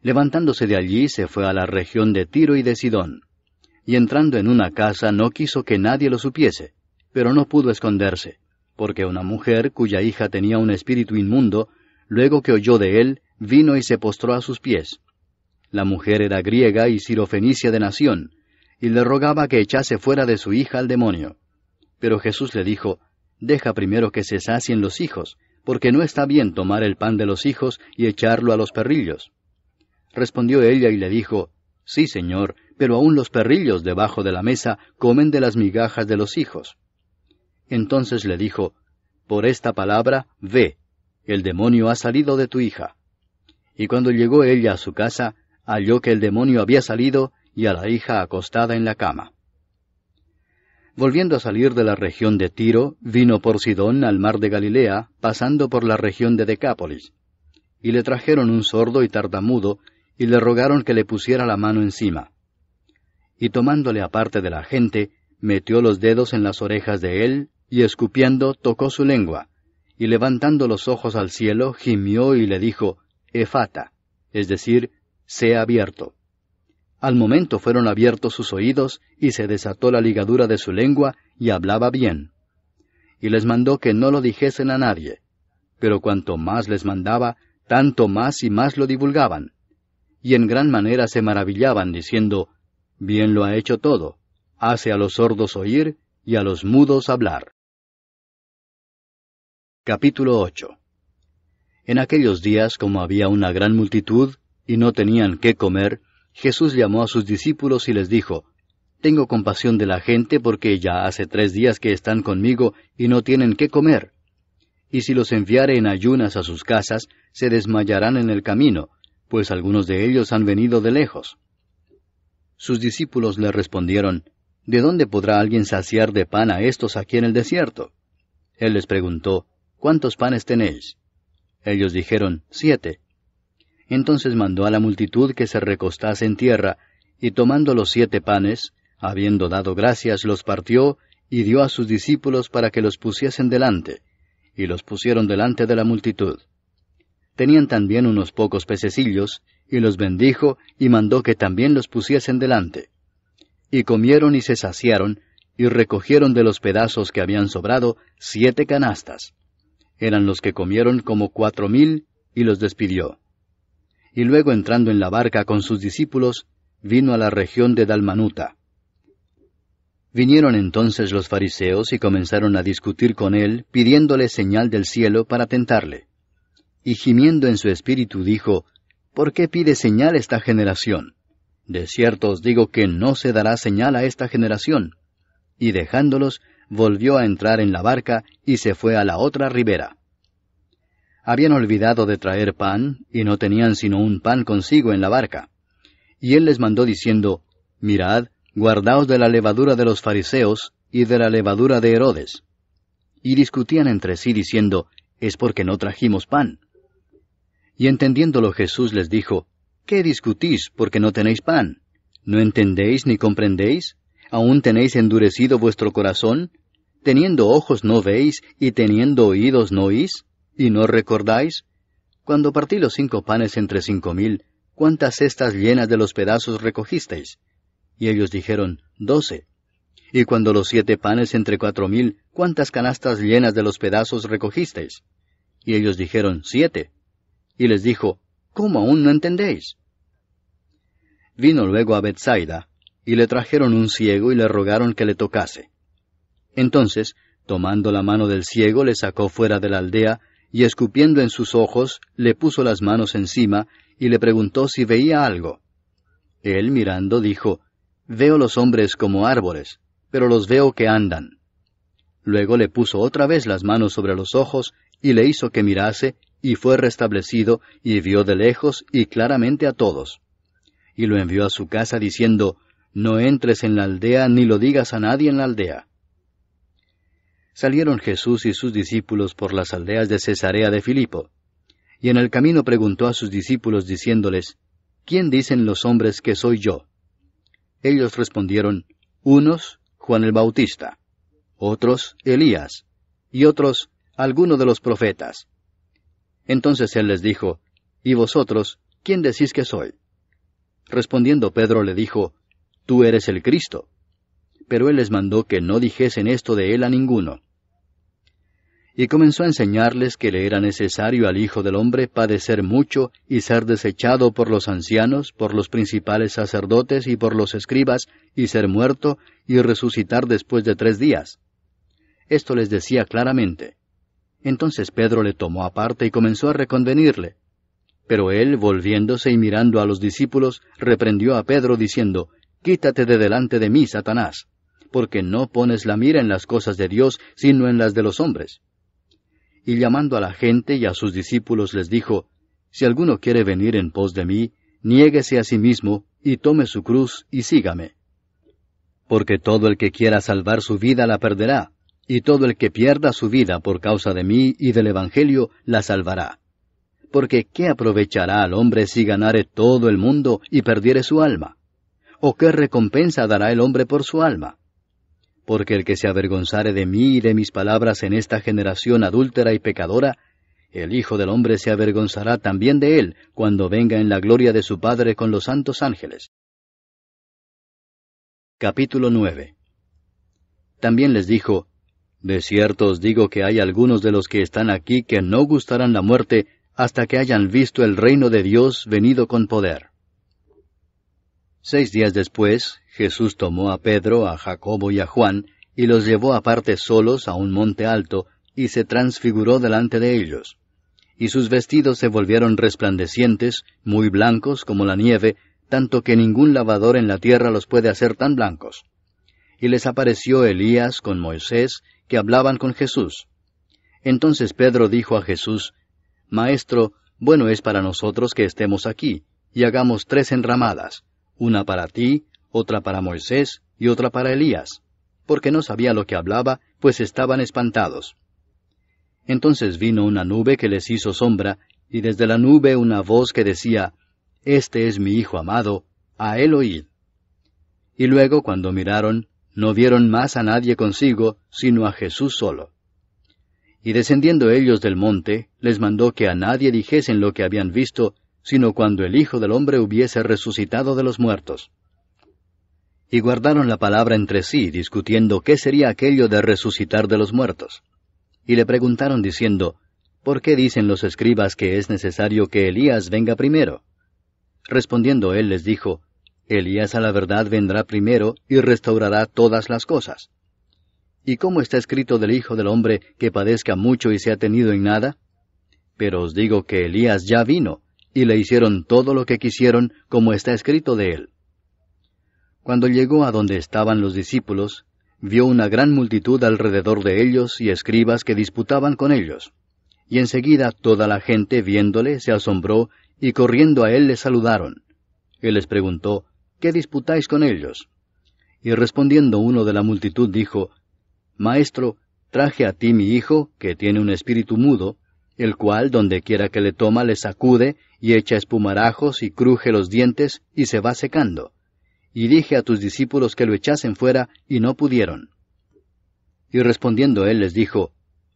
Levantándose de allí se fue a la región de Tiro y de Sidón. Y entrando en una casa no quiso que nadie lo supiese, pero no pudo esconderse, porque una mujer cuya hija tenía un espíritu inmundo, luego que oyó de él, vino y se postró a sus pies. La mujer era griega y sirofenicia de nación, y le rogaba que echase fuera de su hija al demonio. Pero Jesús le dijo, Deja primero que se sacien los hijos, porque no está bien tomar el pan de los hijos y echarlo a los perrillos. Respondió ella y le dijo, Sí, Señor, pero aun los perrillos debajo de la mesa comen de las migajas de los hijos. Entonces le dijo, Por esta palabra, ve, el demonio ha salido de tu hija. Y cuando llegó ella a su casa, halló que el demonio había salido, y a la hija acostada en la cama. Volviendo a salir de la región de Tiro, vino por Sidón al mar de Galilea, pasando por la región de Decápolis. Y le trajeron un sordo y tartamudo, y le rogaron que le pusiera la mano encima. Y tomándole aparte de la gente, metió los dedos en las orejas de él, y escupiendo tocó su lengua, y levantando los ojos al cielo, gimió y le dijo, Efata, es decir, sea abierto. Al momento fueron abiertos sus oídos, y se desató la ligadura de su lengua, y hablaba bien. Y les mandó que no lo dijesen a nadie. Pero cuanto más les mandaba, tanto más y más lo divulgaban. y en gran manera se maravillaban, diciendo, Bien lo ha hecho todo, hace a los sordos oír y a los mudos hablar. Capítulo 8. En aquellos días, como había una gran multitud, y no tenían qué comer, Jesús llamó a sus discípulos y les dijo, Tengo compasión de la gente porque ya hace 3 días que están conmigo y no tienen qué comer. Y si los enviare en ayunas a sus casas, se desmayarán en el camino, pues algunos de ellos han venido de lejos. Sus discípulos le respondieron, ¿De dónde podrá alguien saciar de pan a estos aquí en el desierto? Él les preguntó, ¿Cuántos panes tenéis? Ellos dijeron, 7. Entonces mandó a la multitud que se recostase en tierra, y tomando los 7 panes, habiendo dado gracias, los partió, y dio a sus discípulos para que los pusiesen delante, y los pusieron delante de la multitud. Tenían también unos pocos pececillos, y los bendijo, y mandó que también los pusiesen delante. Y comieron y se saciaron, y recogieron de los pedazos que habían sobrado 7 canastas. Eran los que comieron como 4,000, y los despidió. Y luego entrando en la barca con sus discípulos, vino a la región de Dalmanuta. Vinieron entonces los fariseos y comenzaron a discutir con él, pidiéndole señal del cielo para tentarle. Y gimiendo en su espíritu dijo, ¿Por qué pide señal esta generación? De cierto os digo que no se dará señal a esta generación. Y dejándolos, volvió a entrar en la barca y se fue a la otra ribera. Habían olvidado de traer pan, y no tenían sino un pan consigo en la barca. Y él les mandó diciendo, Mirad, guardaos de la levadura de los fariseos y de la levadura de Herodes. Y discutían entre sí diciendo, Es porque no trajimos pan. Y entendiéndolo Jesús les dijo, ¿Qué discutís porque no tenéis pan? ¿No entendéis ni comprendéis? ¿Aún tenéis endurecido vuestro corazón? ¿Teniendo ojos no veis, y teniendo oídos no oís? ¿Y no recordáis? Cuando partí los 5 panes entre 5,000, ¿cuántas cestas llenas de los pedazos recogisteis? Y ellos dijeron, 12. Y cuando los 7 panes entre 4,000, ¿cuántas canastas llenas de los pedazos recogisteis? Y ellos dijeron, 7. Y les dijo, ¿Cómo aún no entendéis? Vino luego a Bethsaida, y le trajeron un ciego y le rogaron que le tocase. Entonces, tomando la mano del ciego, le sacó fuera de la aldea, y escupiendo en sus ojos, le puso las manos encima, y le preguntó si veía algo. Él, mirando, dijo, Veo los hombres como árboles, pero los veo que andan. Luego le puso otra vez las manos sobre los ojos, y le hizo que mirase, y fue restablecido, y vio de lejos y claramente a todos. Y lo envió a su casa diciendo, No entres en la aldea, ni lo digas a nadie en la aldea. Salieron Jesús y sus discípulos por las aldeas de Cesarea de Filipo. Y en el camino preguntó a sus discípulos diciéndoles, ¿Quién dicen los hombres que soy yo? Ellos respondieron, unos, Juan el Bautista, otros, Elías, y otros, alguno de los profetas. Entonces él les dijo, ¿Y vosotros, quién decís que soy? Respondiendo Pedro le dijo, Tú eres el Cristo. Pero él les mandó que no dijesen esto de él a ninguno. Y comenzó a enseñarles que le era necesario al Hijo del Hombre padecer mucho y ser desechado por los ancianos, por los principales sacerdotes y por los escribas, y ser muerto y resucitar después de 3 días. Esto les decía claramente. Entonces Pedro le tomó aparte y comenzó a reconvenirle. Pero él, volviéndose y mirando a los discípulos, reprendió a Pedro diciendo, Quítate de delante de mí, Satanás, porque no pones la mira en las cosas de Dios, sino en las de los hombres. Y llamando a la gente y a sus discípulos les dijo, Si alguno quiere venir en pos de mí, niéguese a sí mismo, y tome su cruz, y sígame. Porque todo el que quiera salvar su vida la perderá, y todo el que pierda su vida por causa de mí y del Evangelio la salvará. Porque ¿qué aprovechará al hombre si ganare todo el mundo y perdiere su alma? ¿O qué recompensa dará el hombre por su alma? Porque el que se avergonzare de mí y de mis palabras en esta generación adúltera y pecadora, el Hijo del Hombre se avergonzará también de él, cuando venga en la gloria de su Padre con los santos ángeles. Capítulo 9. También les dijo, De cierto os digo que hay algunos de los que están aquí que no gustarán la muerte hasta que hayan visto el reino de Dios venido con poder. 6 días después, Jesús tomó a Pedro, a Jacobo y a Juan, y los llevó aparte solos a un monte alto, y se transfiguró delante de ellos. Y sus vestidos se volvieron resplandecientes, muy blancos como la nieve, tanto que ningún lavador en la tierra los puede hacer tan blancos. Y les apareció Elías con Moisés, que hablaban con Jesús. Entonces Pedro dijo a Jesús, Maestro, bueno es para nosotros que estemos aquí, y hagamos 3 enramadas, una para ti, otra para Moisés, y otra para Elías, porque no sabía lo que hablaba, pues estaban espantados. Entonces vino una nube que les hizo sombra, y desde la nube una voz que decía, Este es mi Hijo amado, a él oíd. Y luego, cuando miraron, no vieron más a nadie consigo, sino a Jesús solo. Y descendiendo ellos del monte, les mandó que a nadie dijesen lo que habían visto, sino cuando el Hijo del Hombre hubiese resucitado de los muertos. Y guardaron la palabra entre sí, discutiendo qué sería aquello de resucitar de los muertos. Y le preguntaron diciendo, ¿por qué dicen los escribas que es necesario que Elías venga primero? Respondiendo él les dijo, Elías a la verdad vendrá primero y restaurará todas las cosas. ¿Y cómo está escrito del Hijo del Hombre que padezca mucho y sea tenido en nada? Pero os digo que Elías ya vino, y le hicieron todo lo que quisieron, como está escrito de él. Cuando llegó a donde estaban los discípulos, vio una gran multitud alrededor de ellos y escribas que disputaban con ellos. Y enseguida toda la gente, viéndole, se asombró, y corriendo a él le saludaron. Él les preguntó, ¿qué disputáis con ellos? Y respondiendo uno de la multitud dijo, Maestro, traje a ti mi hijo, que tiene un espíritu mudo, el cual donde quiera que le toma le sacude, y echa espumarajos, y cruje los dientes, y se va secando. Y dije a tus discípulos que lo echasen fuera, y no pudieron. Y respondiendo él les dijo,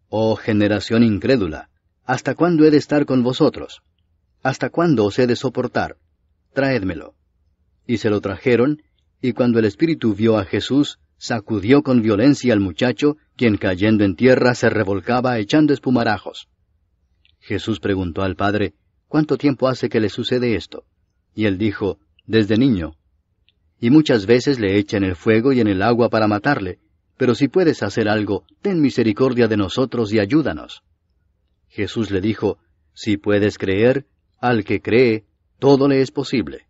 Oh generación incrédula, ¿hasta cuándo he de estar con vosotros? ¿Hasta cuándo os he de soportar? Traédmelo. Y se lo trajeron, y cuando el espíritu vio a Jesús, sacudió con violencia al muchacho, quien cayendo en tierra se revolcaba echando espumarajos. Jesús preguntó al padre, ¿cuánto tiempo hace que le sucede esto? Y él dijo, desde niño. Y muchas veces le echa en el fuego y en el agua para matarle, pero si puedes hacer algo, ten misericordia de nosotros y ayúdanos. Jesús le dijo, si puedes creer, al que cree, todo le es posible.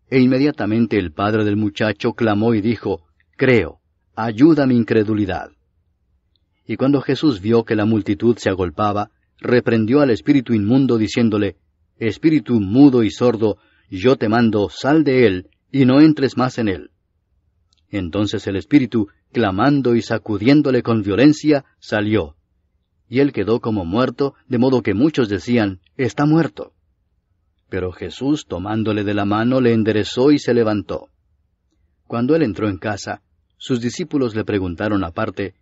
E inmediatamente el padre del muchacho clamó y dijo, Creo, ayuda mi incredulidad. Y cuando Jesús vio que la multitud se agolpaba, reprendió al espíritu inmundo diciéndole, Espíritu mudo y sordo, yo te mando, sal de él, y no entres más en él. Entonces el espíritu, clamando y sacudiéndole con violencia, salió. Y él quedó como muerto, de modo que muchos decían, Está muerto. Pero Jesús, tomándole de la mano, le enderezó y se levantó. Cuando él entró en casa, sus discípulos le preguntaron aparte,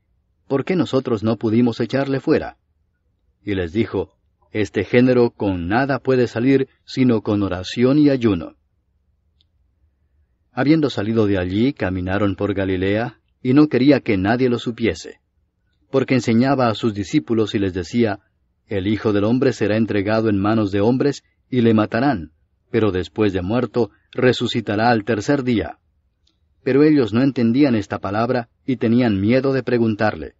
¿por qué nosotros no pudimos echarle fuera? Y les dijo, este género con nada puede salir, sino con oración y ayuno. Habiendo salido de allí, caminaron por Galilea, y no quería que nadie lo supiese, porque enseñaba a sus discípulos y les decía, el Hijo del Hombre será entregado en manos de hombres, y le matarán, pero después de muerto, resucitará al tercer día. Pero ellos no entendían esta palabra, y tenían miedo de preguntarle.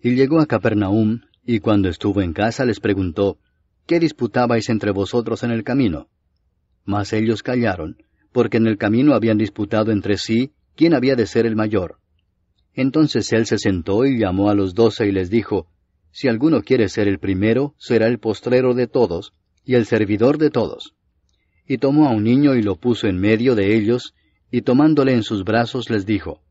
Y llegó a Capernaum, y cuando estuvo en casa les preguntó, ¿qué disputabais entre vosotros en el camino? Mas ellos callaron, porque en el camino habían disputado entre sí quién había de ser el mayor. Entonces él se sentó y llamó a los 12 y les dijo, si alguno quiere ser el primero, será el postrero de todos, y el servidor de todos. Y tomó a un niño y lo puso en medio de ellos, y tomándole en sus brazos les dijo,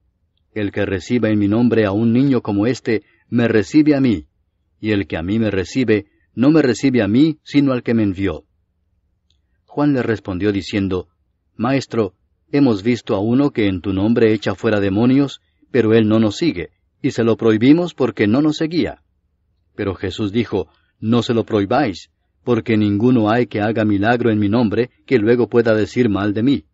el que reciba en mi nombre a un niño como éste, me recibe a mí, y el que a mí me recibe, no me recibe a mí, sino al que me envió. Juan le respondió diciendo, Maestro, hemos visto a uno que en tu nombre echa fuera demonios, pero él no nos sigue, y se lo prohibimos porque no nos seguía. Pero Jesús dijo, no se lo prohibáis, porque ninguno hay que haga milagro en mi nombre, que luego pueda decir mal de mí.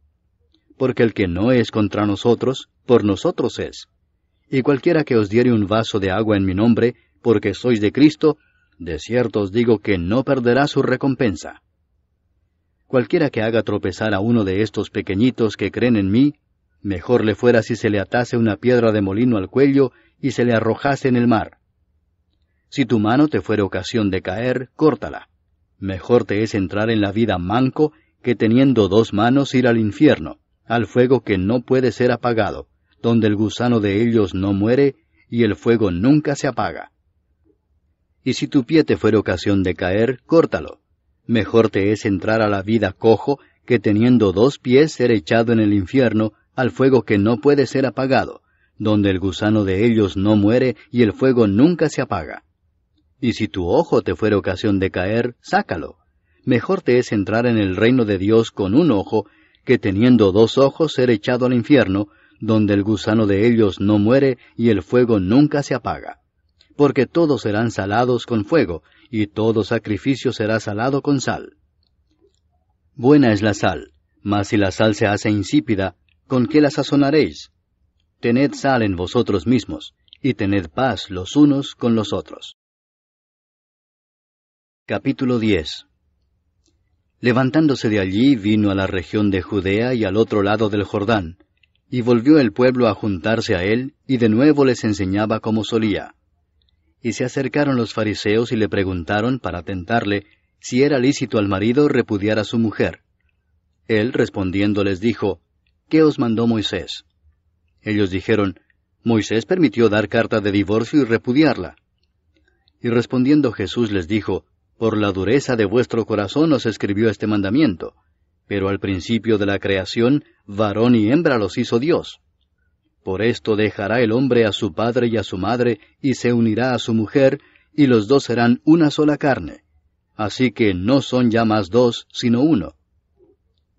Porque el que no es contra nosotros, por nosotros es. Y cualquiera que os diere un vaso de agua en mi nombre, porque sois de Cristo, de cierto os digo que no perderá su recompensa. Cualquiera que haga tropezar a uno de estos pequeñitos que creen en mí, mejor le fuera si se le atase una piedra de molino al cuello y se le arrojase en el mar. Si tu mano te fuere ocasión de caer, córtala. Mejor te es entrar en la vida manco que teniendo 2 manos ir al infierno, al fuego que no puede ser apagado, donde el gusano de ellos no muere y el fuego nunca se apaga. Y si tu pie te fuere ocasión de caer, córtalo. Mejor te es entrar a la vida cojo que teniendo 2 pies ser echado en el infierno, al fuego que no puede ser apagado, donde el gusano de ellos no muere y el fuego nunca se apaga. Y si tu ojo te fuere ocasión de caer, sácalo. Mejor te es entrar en el reino de Dios con 1 ojo, que teniendo 2 ojos ser echado al infierno, donde el gusano de ellos no muere y el fuego nunca se apaga. Porque todos serán salados con fuego, y todo sacrificio será salado con sal. Buena es la sal, mas si la sal se hace insípida, ¿con qué la sazonaréis? Tened sal en vosotros mismos, y tened paz los unos con los otros. Capítulo 10. Levantándose de allí, vino a la región de Judea y al otro lado del Jordán, y volvió el pueblo a juntarse a él, y de nuevo les enseñaba como solía. Y se acercaron los fariseos y le preguntaron, para tentarle, si era lícito al marido repudiar a su mujer. Él, respondiendo, les dijo, ¿qué os mandó Moisés? Ellos dijeron, Moisés permitió dar carta de divorcio y repudiarla. Y respondiendo Jesús les dijo, por la dureza de vuestro corazón os escribió este mandamiento, pero al principio de la creación, varón y hembra los hizo Dios. Por esto dejará el hombre a su padre y a su madre, y se unirá a su mujer, y los 2 serán una sola carne. Así que no son ya más 2, sino 1.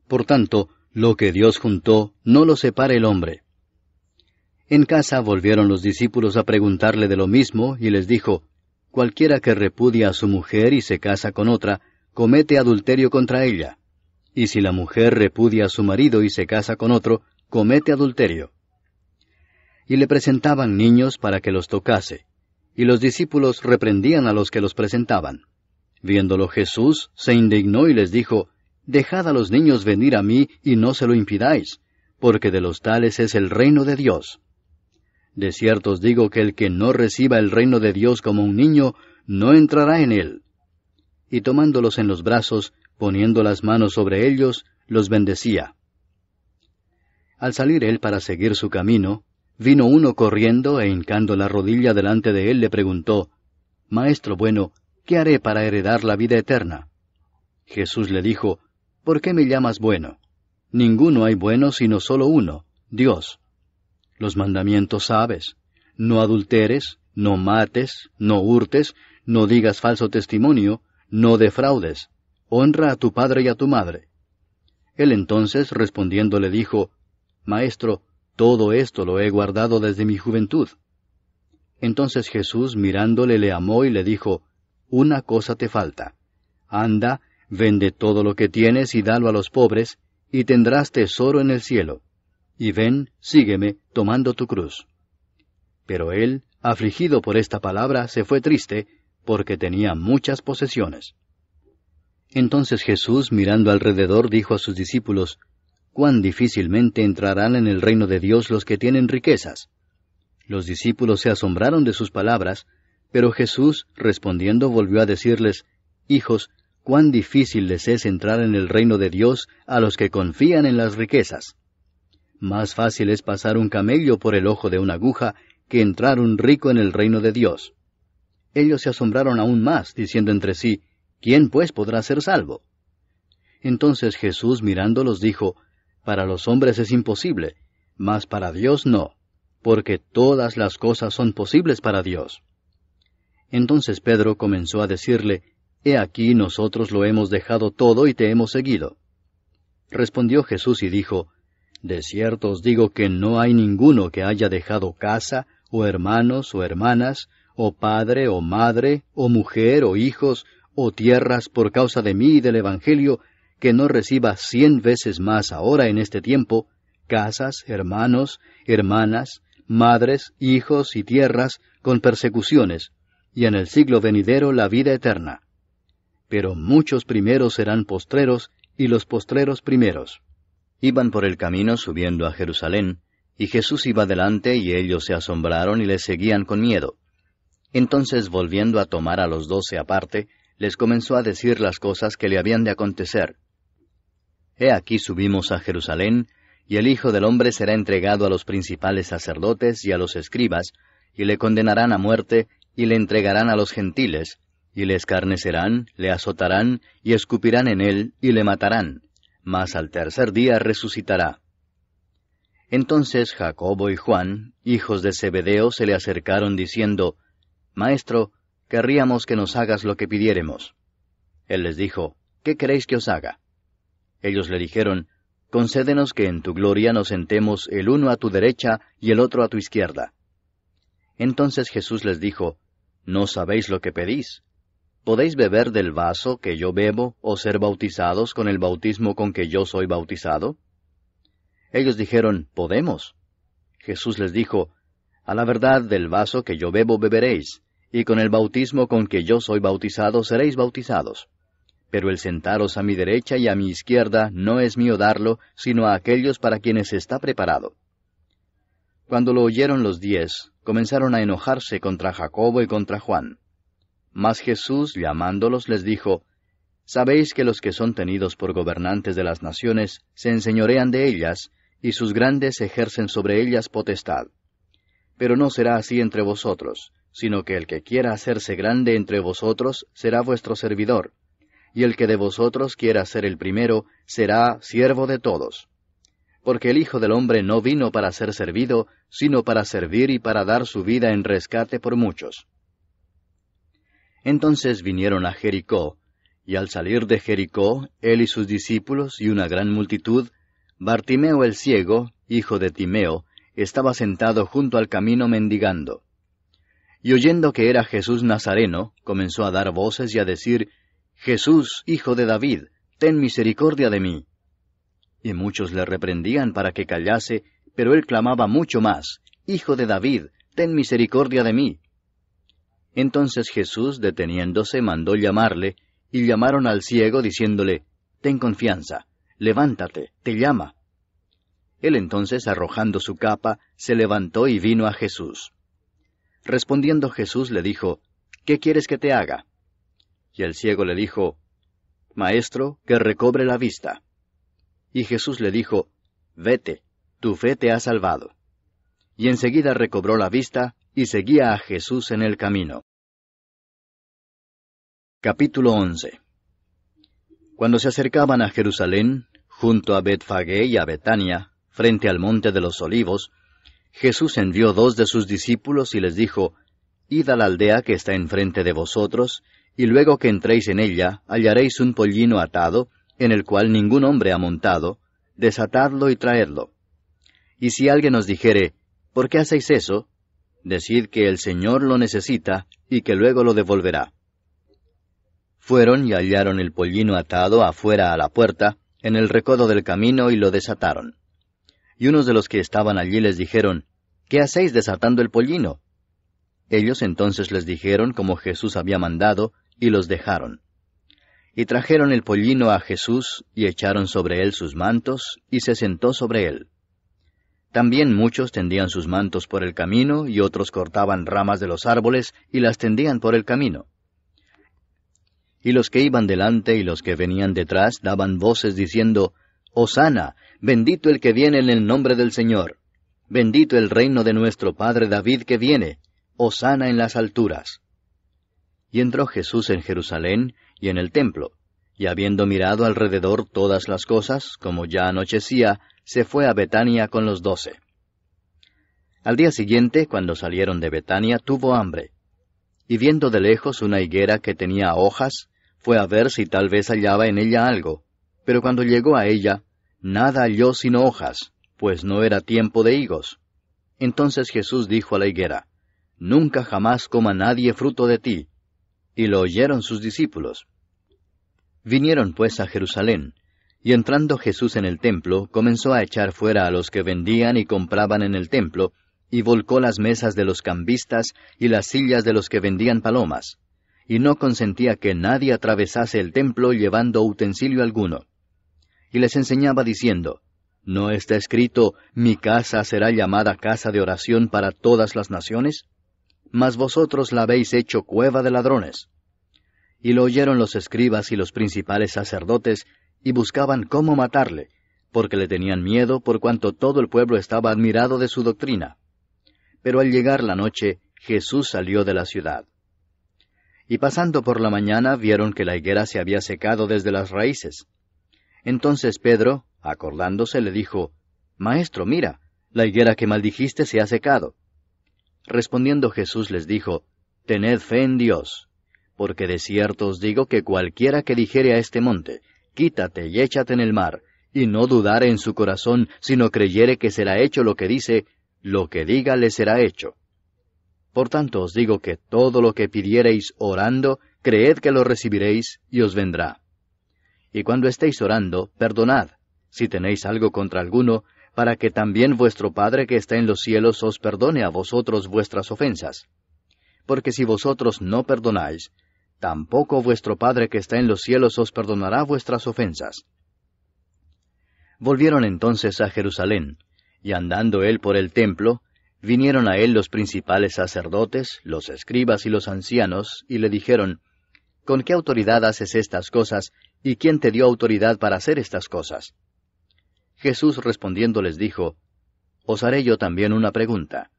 Por tanto, lo que Dios juntó, no lo separe el hombre. En casa volvieron los discípulos a preguntarle de lo mismo, y les dijo, cualquiera que repudia a su mujer y se casa con otra, comete adulterio contra ella. Y si la mujer repudia a su marido y se casa con otro, comete adulterio. Y le presentaban niños para que los tocase, y los discípulos reprendían a los que los presentaban. Viéndolo Jesús, se indignó y les dijo, dejad a los niños venir a mí y no se lo impidáis, porque de los tales es el reino de Dios. De cierto os digo que el que no reciba el reino de Dios como un niño, no entrará en él. Y tomándolos en los brazos, poniendo las manos sobre ellos, los bendecía. Al salir él para seguir su camino, vino uno corriendo e hincando la rodilla delante de él le preguntó, Maestro bueno, ¿qué haré para heredar la vida eterna? Jesús le dijo, ¿por qué me llamas bueno? Ninguno hay bueno sino solo uno, Dios. Los mandamientos sabes, no adulteres, no mates, no hurtes, no digas falso testimonio, no defraudes, honra a tu padre y a tu madre. Él entonces respondiendo le dijo, Maestro, todo esto lo he guardado desde mi juventud. Entonces Jesús mirándole le amó y le dijo, una cosa te falta. Anda, vende todo lo que tienes y dalo a los pobres, y tendrás tesoro en el cielo. Y ven, sígueme, tomando tu cruz. Pero él, afligido por esta palabra, se fue triste, porque tenía muchas posesiones. Entonces Jesús, mirando alrededor, dijo a sus discípulos, cuán difícilmente entrarán en el reino de Dios los que tienen riquezas. Los discípulos se asombraron de sus palabras, pero Jesús, respondiendo, volvió a decirles, Hijos, cuán difícil les es entrar en el reino de Dios a los que confían en las riquezas. Más fácil es pasar un camello por el ojo de una aguja que entrar un rico en el reino de Dios. Ellos se asombraron aún más, diciendo entre sí, ¿quién pues podrá ser salvo? Entonces Jesús mirándolos dijo, para los hombres es imposible, mas para Dios no, porque todas las cosas son posibles para Dios. Entonces Pedro comenzó a decirle, He aquí nosotros lo hemos dejado todo y te hemos seguido. Respondió Jesús y dijo, De cierto os digo que no hay ninguno que haya dejado casa, o hermanos, o hermanas, o padre, o madre, o mujer, o hijos, o tierras por causa de mí y del Evangelio, que no reciba 100 veces más ahora en este tiempo, casas, hermanos, hermanas, madres, hijos y tierras, con persecuciones, y en el siglo venidero la vida eterna. Pero muchos primeros serán postreros, y los postreros primeros. Iban por el camino subiendo a Jerusalén, y Jesús iba delante, y ellos se asombraron y le seguían con miedo. Entonces, volviendo a tomar a los 12 aparte, les comenzó a decir las cosas que le habían de acontecer. He aquí subimos a Jerusalén, y el Hijo del Hombre será entregado a los principales sacerdotes y a los escribas, y le condenarán a muerte, y le entregarán a los gentiles, y le escarnecerán, le azotarán, y escupirán en él, y le matarán, mas al tercer día resucitará. Entonces Jacobo y Juan, hijos de Zebedeo, se le acercaron diciendo, Maestro, querríamos que nos hagas lo que pidiéremos. Él les dijo, ¿qué queréis que os haga? Ellos le dijeron, Concédenos que en tu gloria nos sentemos el uno a tu derecha y el otro a tu izquierda. Entonces Jesús les dijo, ¿no sabéis lo que pedís? ¿Podéis beber del vaso que yo bebo, o ser bautizados con el bautismo con que yo soy bautizado? Ellos dijeron, Podemos. Jesús les dijo, A la verdad del vaso que yo bebo beberéis, y con el bautismo con que yo soy bautizado seréis bautizados. Pero el sentaros a mi derecha y a mi izquierda no es mío darlo, sino a aquellos para quienes está preparado. Cuando lo oyeron los 10, comenzaron a enojarse contra Jacobo y contra Juan. Mas Jesús, llamándolos, les dijo, Sabéis que los que son tenidos por gobernantes de las naciones se enseñorean de ellas, y sus grandes ejercen sobre ellas potestad. Pero no será así entre vosotros, sino que el que quiera hacerse grande entre vosotros será vuestro servidor, y el que de vosotros quiera ser el primero será siervo de todos. Porque el Hijo del Hombre no vino para ser servido, sino para servir y para dar su vida en rescate por muchos. Entonces vinieron a Jericó, y al salir de Jericó, él y sus discípulos y una gran multitud, Bartimeo el ciego, hijo de Timeo, estaba sentado junto al camino mendigando. Y oyendo que era Jesús Nazareno, comenzó a dar voces y a decir, Jesús, hijo de David, ten misericordia de mí. Y muchos le reprendían para que callase, pero él clamaba mucho más, Hijo de David, ten misericordia de mí. Entonces Jesús, deteniéndose, mandó llamarle, y llamaron al ciego, diciéndole, Ten confianza, levántate, te llama. Él entonces, arrojando su capa, se levantó y vino a Jesús. Respondiendo Jesús le dijo, ¿Qué quieres que te haga? Y el ciego le dijo, Maestro, que recobre la vista. Y Jesús le dijo, Vete, tu fe te ha salvado. Y enseguida recobró la vista, y seguía a Jesús en el camino. Capítulo 11. Cuando se acercaban a Jerusalén, junto a Betfagé y a Betania, frente al monte de los Olivos, Jesús envió 2 de sus discípulos y les dijo, Id a la aldea que está enfrente de vosotros, y luego que entréis en ella, hallaréis un pollino atado, en el cual ningún hombre ha montado, desatadlo y traedlo. Y si alguien os dijere, ¿por qué hacéis eso? Decid que el Señor lo necesita, y que luego lo devolverá. Fueron y hallaron el pollino atado afuera a la puerta, en el recodo del camino, y lo desataron. Y unos de los que estaban allí les dijeron, ¿qué hacéis desatando el pollino? Ellos entonces les dijeron como Jesús había mandado, y los dejaron. Y trajeron el pollino a Jesús, y echaron sobre él sus mantos, y se sentó sobre él. También muchos tendían sus mantos por el camino, y otros cortaban ramas de los árboles, y las tendían por el camino. Y los que iban delante y los que venían detrás daban voces diciendo, Hosana, bendito el que viene en el nombre del Señor. Bendito el reino de nuestro Padre David que viene. Hosana en las alturas. Y entró Jesús en Jerusalén y en el templo, y habiendo mirado alrededor todas las cosas, como ya anochecía, se fue a Betania con los 12. Al día siguiente, cuando salieron de Betania, tuvo hambre. Y viendo de lejos una higuera que tenía hojas, fue a ver si tal vez hallaba en ella algo. Pero cuando llegó a ella, nada halló sino hojas, pues no era tiempo de higos. Entonces Jesús dijo a la higuera, Nunca jamás coma nadie fruto de ti. Y lo oyeron sus discípulos. Vinieron pues a Jerusalén, y entrando Jesús en el templo, comenzó a echar fuera a los que vendían y compraban en el templo, y volcó las mesas de los cambistas y las sillas de los que vendían palomas, y no consentía que nadie atravesase el templo llevando utensilio alguno. y les enseñaba diciendo, ¿no está escrito, mi casa será llamada casa de oración para todas las naciones? Mas vosotros la habéis hecho cueva de ladrones. Y lo oyeron los escribas y los principales sacerdotes, y buscaban cómo matarle, porque le tenían miedo por cuanto todo el pueblo estaba admirado de su doctrina. Pero al llegar la noche, Jesús salió de la ciudad. Y pasando por la mañana vieron que la higuera se había secado desde las raíces. Entonces Pedro, acordándose, le dijo, Maestro, mira, la higuera que maldijiste se ha secado. Respondiendo Jesús les dijo, Tened fe en Dios, porque de cierto os digo que cualquiera que dijere a este monte, Quítate y échate en el mar, y no dudare en su corazón, sino creyere que será hecho lo que dice, lo que diga le será hecho. Por tanto os digo que todo lo que pidiereis orando, creed que lo recibiréis, y os vendrá. Y cuando estéis orando, perdonad, si tenéis algo contra alguno, para que también vuestro Padre que está en los cielos os perdone a vosotros vuestras ofensas. Porque si vosotros no perdonáis, tampoco vuestro Padre que está en los cielos os perdonará vuestras ofensas. Volvieron entonces a Jerusalén, y andando él por el templo, vinieron a él los principales sacerdotes, los escribas y los ancianos, y le dijeron, ¿Con qué autoridad haces estas cosas, y quién te dio autoridad para hacer estas cosas? Jesús respondiendo les dijo, Os haré yo también una pregunta.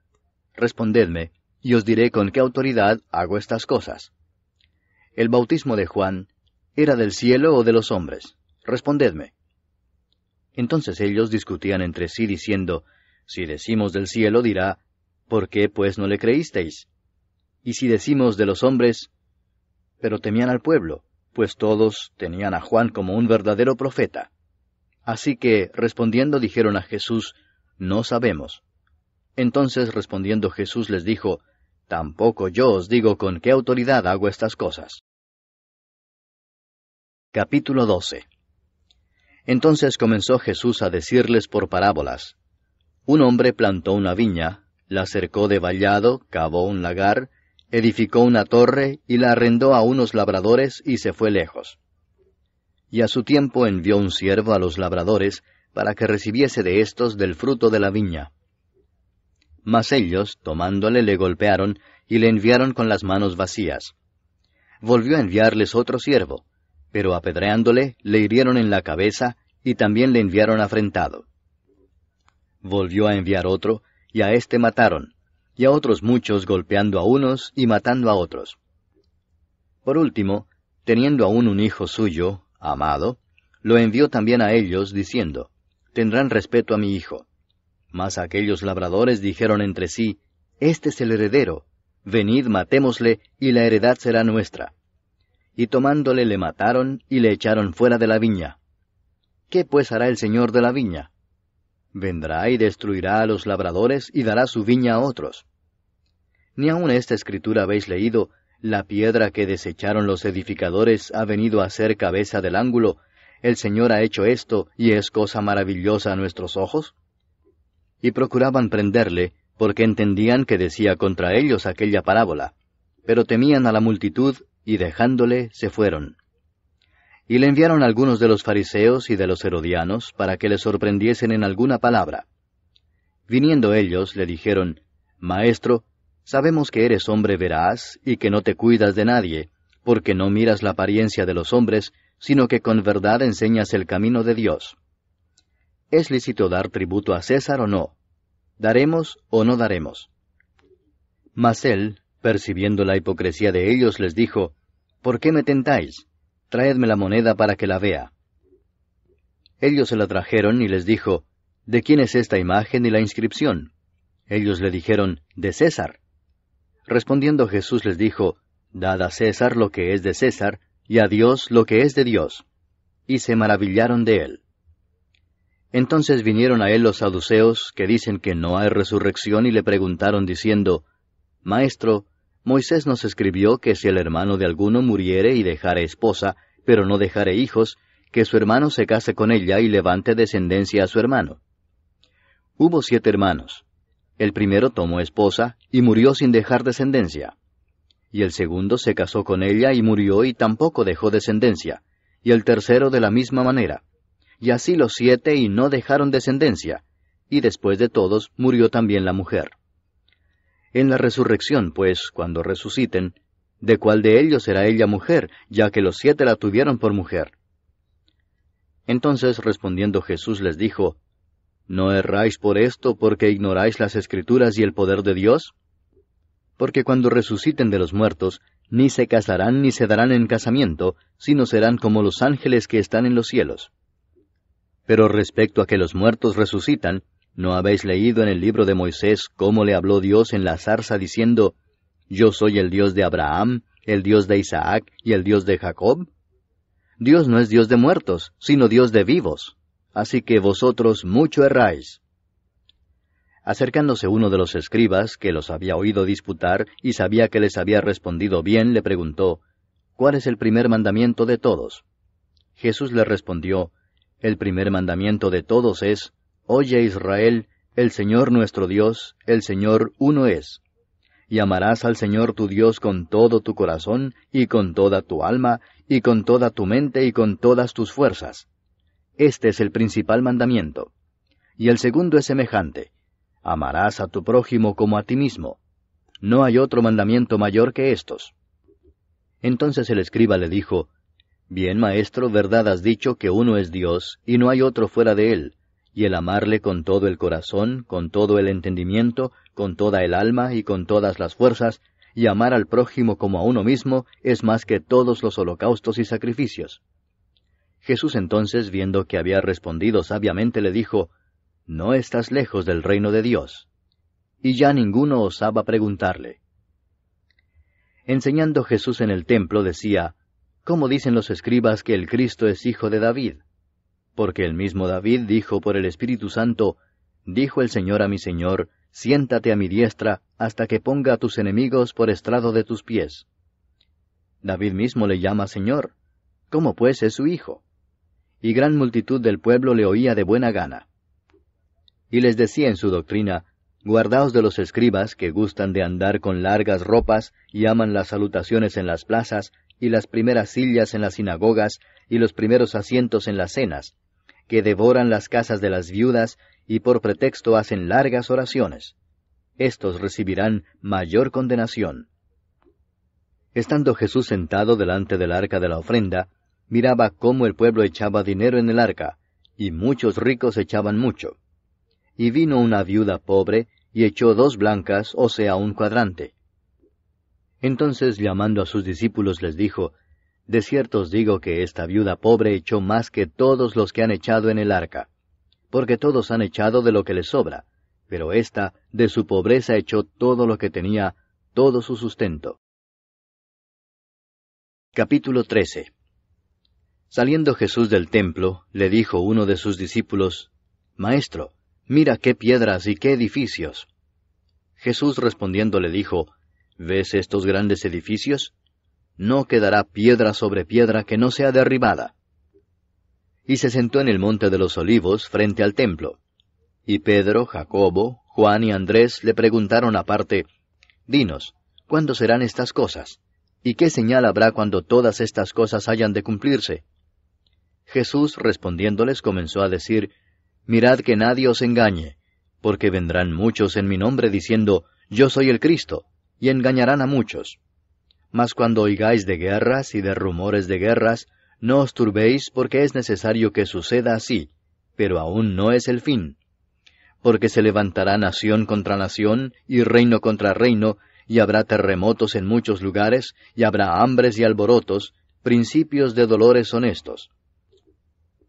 Respondedme, y os diré con qué autoridad hago estas cosas. ¿El bautismo de Juan era del cielo o de los hombres? Respondedme. Entonces ellos discutían entre sí diciendo, Si decimos del cielo, dirá, ¿por qué pues no le creísteis? Y si decimos de los hombres, pero temían al pueblo, pues todos tenían a Juan como un verdadero profeta. Así que, respondiendo, dijeron a Jesús, No sabemos. Entonces respondiendo Jesús les dijo, Tampoco yo os digo con qué autoridad hago estas cosas. Capítulo 12. Entonces comenzó Jesús a decirles por parábolas. Un hombre plantó una viña, la cercó de vallado, cavó un lagar, edificó una torre y la arrendó a unos labradores y se fue lejos. Y a su tiempo envió un siervo a los labradores para que recibiese de éstos del fruto de la viña. Mas ellos, tomándole, le golpearon y le enviaron con las manos vacías. Volvió a enviarles otro siervo, pero apedreándole, le hirieron en la cabeza y también le enviaron afrentado. Volvió a enviar otro, y a éste mataron, y a otros muchos golpeando a unos y matando a otros. Por último, teniendo aún un hijo suyo, amado, lo envió también a ellos, diciendo, Tendrán respeto a mi hijo. Mas aquellos labradores dijeron entre sí, Este es el heredero, venid matémosle, y la heredad será nuestra. Y tomándole le mataron, y le echaron fuera de la viña. ¿Qué pues hará el señor de la viña? Vendrá y destruirá a los labradores, y dará su viña a otros. Ni aun esta escritura habéis leído, la piedra que desecharon los edificadores ha venido a ser cabeza del ángulo, el Señor ha hecho esto, y es cosa maravillosa a nuestros ojos. Y procuraban prenderle, porque entendían que decía contra ellos aquella parábola, pero temían a la multitud, y dejándole, se fueron. Y le enviaron algunos de los fariseos y de los herodianos, para que le sorprendiesen en alguna palabra. Viniendo ellos, le dijeron, Maestro, sabemos que eres hombre veraz, y que no te cuidas de nadie, porque no miras la apariencia de los hombres, sino que con verdad enseñas el camino de Dios. ¿Es lícito dar tributo a César o no? ¿Daremos o no daremos? Mas él, percibiendo la hipocresía de ellos, les dijo, ¿Por qué me tentáis? Traedme la moneda para que la vea. Ellos se la trajeron y les dijo, ¿de quién es esta imagen y la inscripción? Ellos le dijeron, de César. Respondiendo Jesús les dijo, Dad a César lo que es de César, y a Dios lo que es de Dios. Y se maravillaron de él. Entonces vinieron a él los saduceos, que dicen que no hay resurrección, y le preguntaron diciendo, Maestro, Moisés nos escribió que si el hermano de alguno muriere y dejare esposa, pero no dejare hijos, que su hermano se case con ella y levante descendencia a su hermano. Hubo 7 hermanos. El primero tomó esposa y murió sin dejar descendencia. Y el segundo se casó con ella y murió y tampoco dejó descendencia. Y el tercero de la misma manera. y así los 7, y no dejaron descendencia, y después de todos murió también la mujer. En la resurrección, pues, cuando resuciten, ¿de cuál de ellos será ella mujer, ya que los 7 la tuvieron por mujer? Entonces respondiendo Jesús les dijo, ¿no erráis por esto, porque ignoráis las Escrituras y el poder de Dios? Porque cuando resuciten de los muertos, ni se casarán ni se darán en casamiento, sino serán como los ángeles que están en los cielos. Pero respecto a que los muertos resucitan, ¿no habéis leído en el libro de Moisés cómo le habló Dios en la zarza diciendo, Yo soy el Dios de Abraham, el Dios de Isaac y el Dios de Jacob? Dios no es Dios de muertos, sino Dios de vivos. Así que vosotros mucho erráis. Acercándose uno de los escribas, que los había oído disputar y sabía que les había respondido bien, le preguntó, ¿cuál es el primer mandamiento de todos? Jesús le respondió, el primer mandamiento de todos es, Oye Israel, el Señor nuestro Dios, el Señor uno es. Y amarás al Señor tu Dios con todo tu corazón, y con toda tu alma, y con toda tu mente, y con todas tus fuerzas. Este es el principal mandamiento. Y el segundo es semejante. Amarás a tu prójimo como a ti mismo. No hay otro mandamiento mayor que estos. Entonces el escriba le dijo, Bien, maestro, verdad has dicho que uno es Dios, y no hay otro fuera de él, y el amarle con todo el corazón, con todo el entendimiento, con toda el alma y con todas las fuerzas, y amar al prójimo como a uno mismo, es más que todos los holocaustos y sacrificios. Jesús entonces, viendo que había respondido sabiamente, le dijo, No estás lejos del reino de Dios. Y ya ninguno osaba preguntarle. Enseñando Jesús en el templo, decía, ¿Cómo dicen los escribas que el Cristo es hijo de David? Porque el mismo David dijo por el Espíritu Santo, Dijo el Señor a mi Señor, Siéntate a mi diestra, hasta que ponga a tus enemigos por estrado de tus pies. David mismo le llama Señor. ¿Cómo pues es su hijo? Y gran multitud del pueblo le oía de buena gana. Y les decía en su doctrina, Guardaos de los escribas que gustan de andar con largas ropas y aman las salutaciones en las plazas, y las primeras sillas en las sinagogas, y los primeros asientos en las cenas, que devoran las casas de las viudas, y por pretexto hacen largas oraciones. Estos recibirán mayor condenación. Estando Jesús sentado delante del arca de la ofrenda, miraba cómo el pueblo echaba dinero en el arca, y muchos ricos echaban mucho. Y vino una viuda pobre, y echó 2 blancas, o sea, 1 cuadrante. Entonces, llamando a sus discípulos, les dijo, De cierto os digo que esta viuda pobre echó más que todos los que han echado en el arca, porque todos han echado de lo que les sobra, pero ésta, de su pobreza echó todo lo que tenía, todo su sustento. Capítulo 13. Saliendo Jesús del templo, le dijo uno de sus discípulos, Maestro, mira qué piedras y qué edificios. Jesús respondiendo le dijo, ¿Ves estos grandes edificios? No quedará piedra sobre piedra que no sea derribada. Y se sentó en el monte de los olivos frente al templo. Y Pedro, Jacobo, Juan y Andrés le preguntaron aparte, Dinos, ¿cuándo serán estas cosas? ¿Y qué señal habrá cuando todas estas cosas hayan de cumplirse? Jesús respondiéndoles comenzó a decir, Mirad que nadie os engañe, porque vendrán muchos en mi nombre diciendo, Yo soy el Cristo, y engañarán a muchos. Mas cuando oigáis de guerras y de rumores de guerras, no os turbéis, porque es necesario que suceda así, pero aún no es el fin. Porque se levantará nación contra nación, y reino contra reino, y habrá terremotos en muchos lugares, y habrá hambres y alborotos, principios de dolores son estos.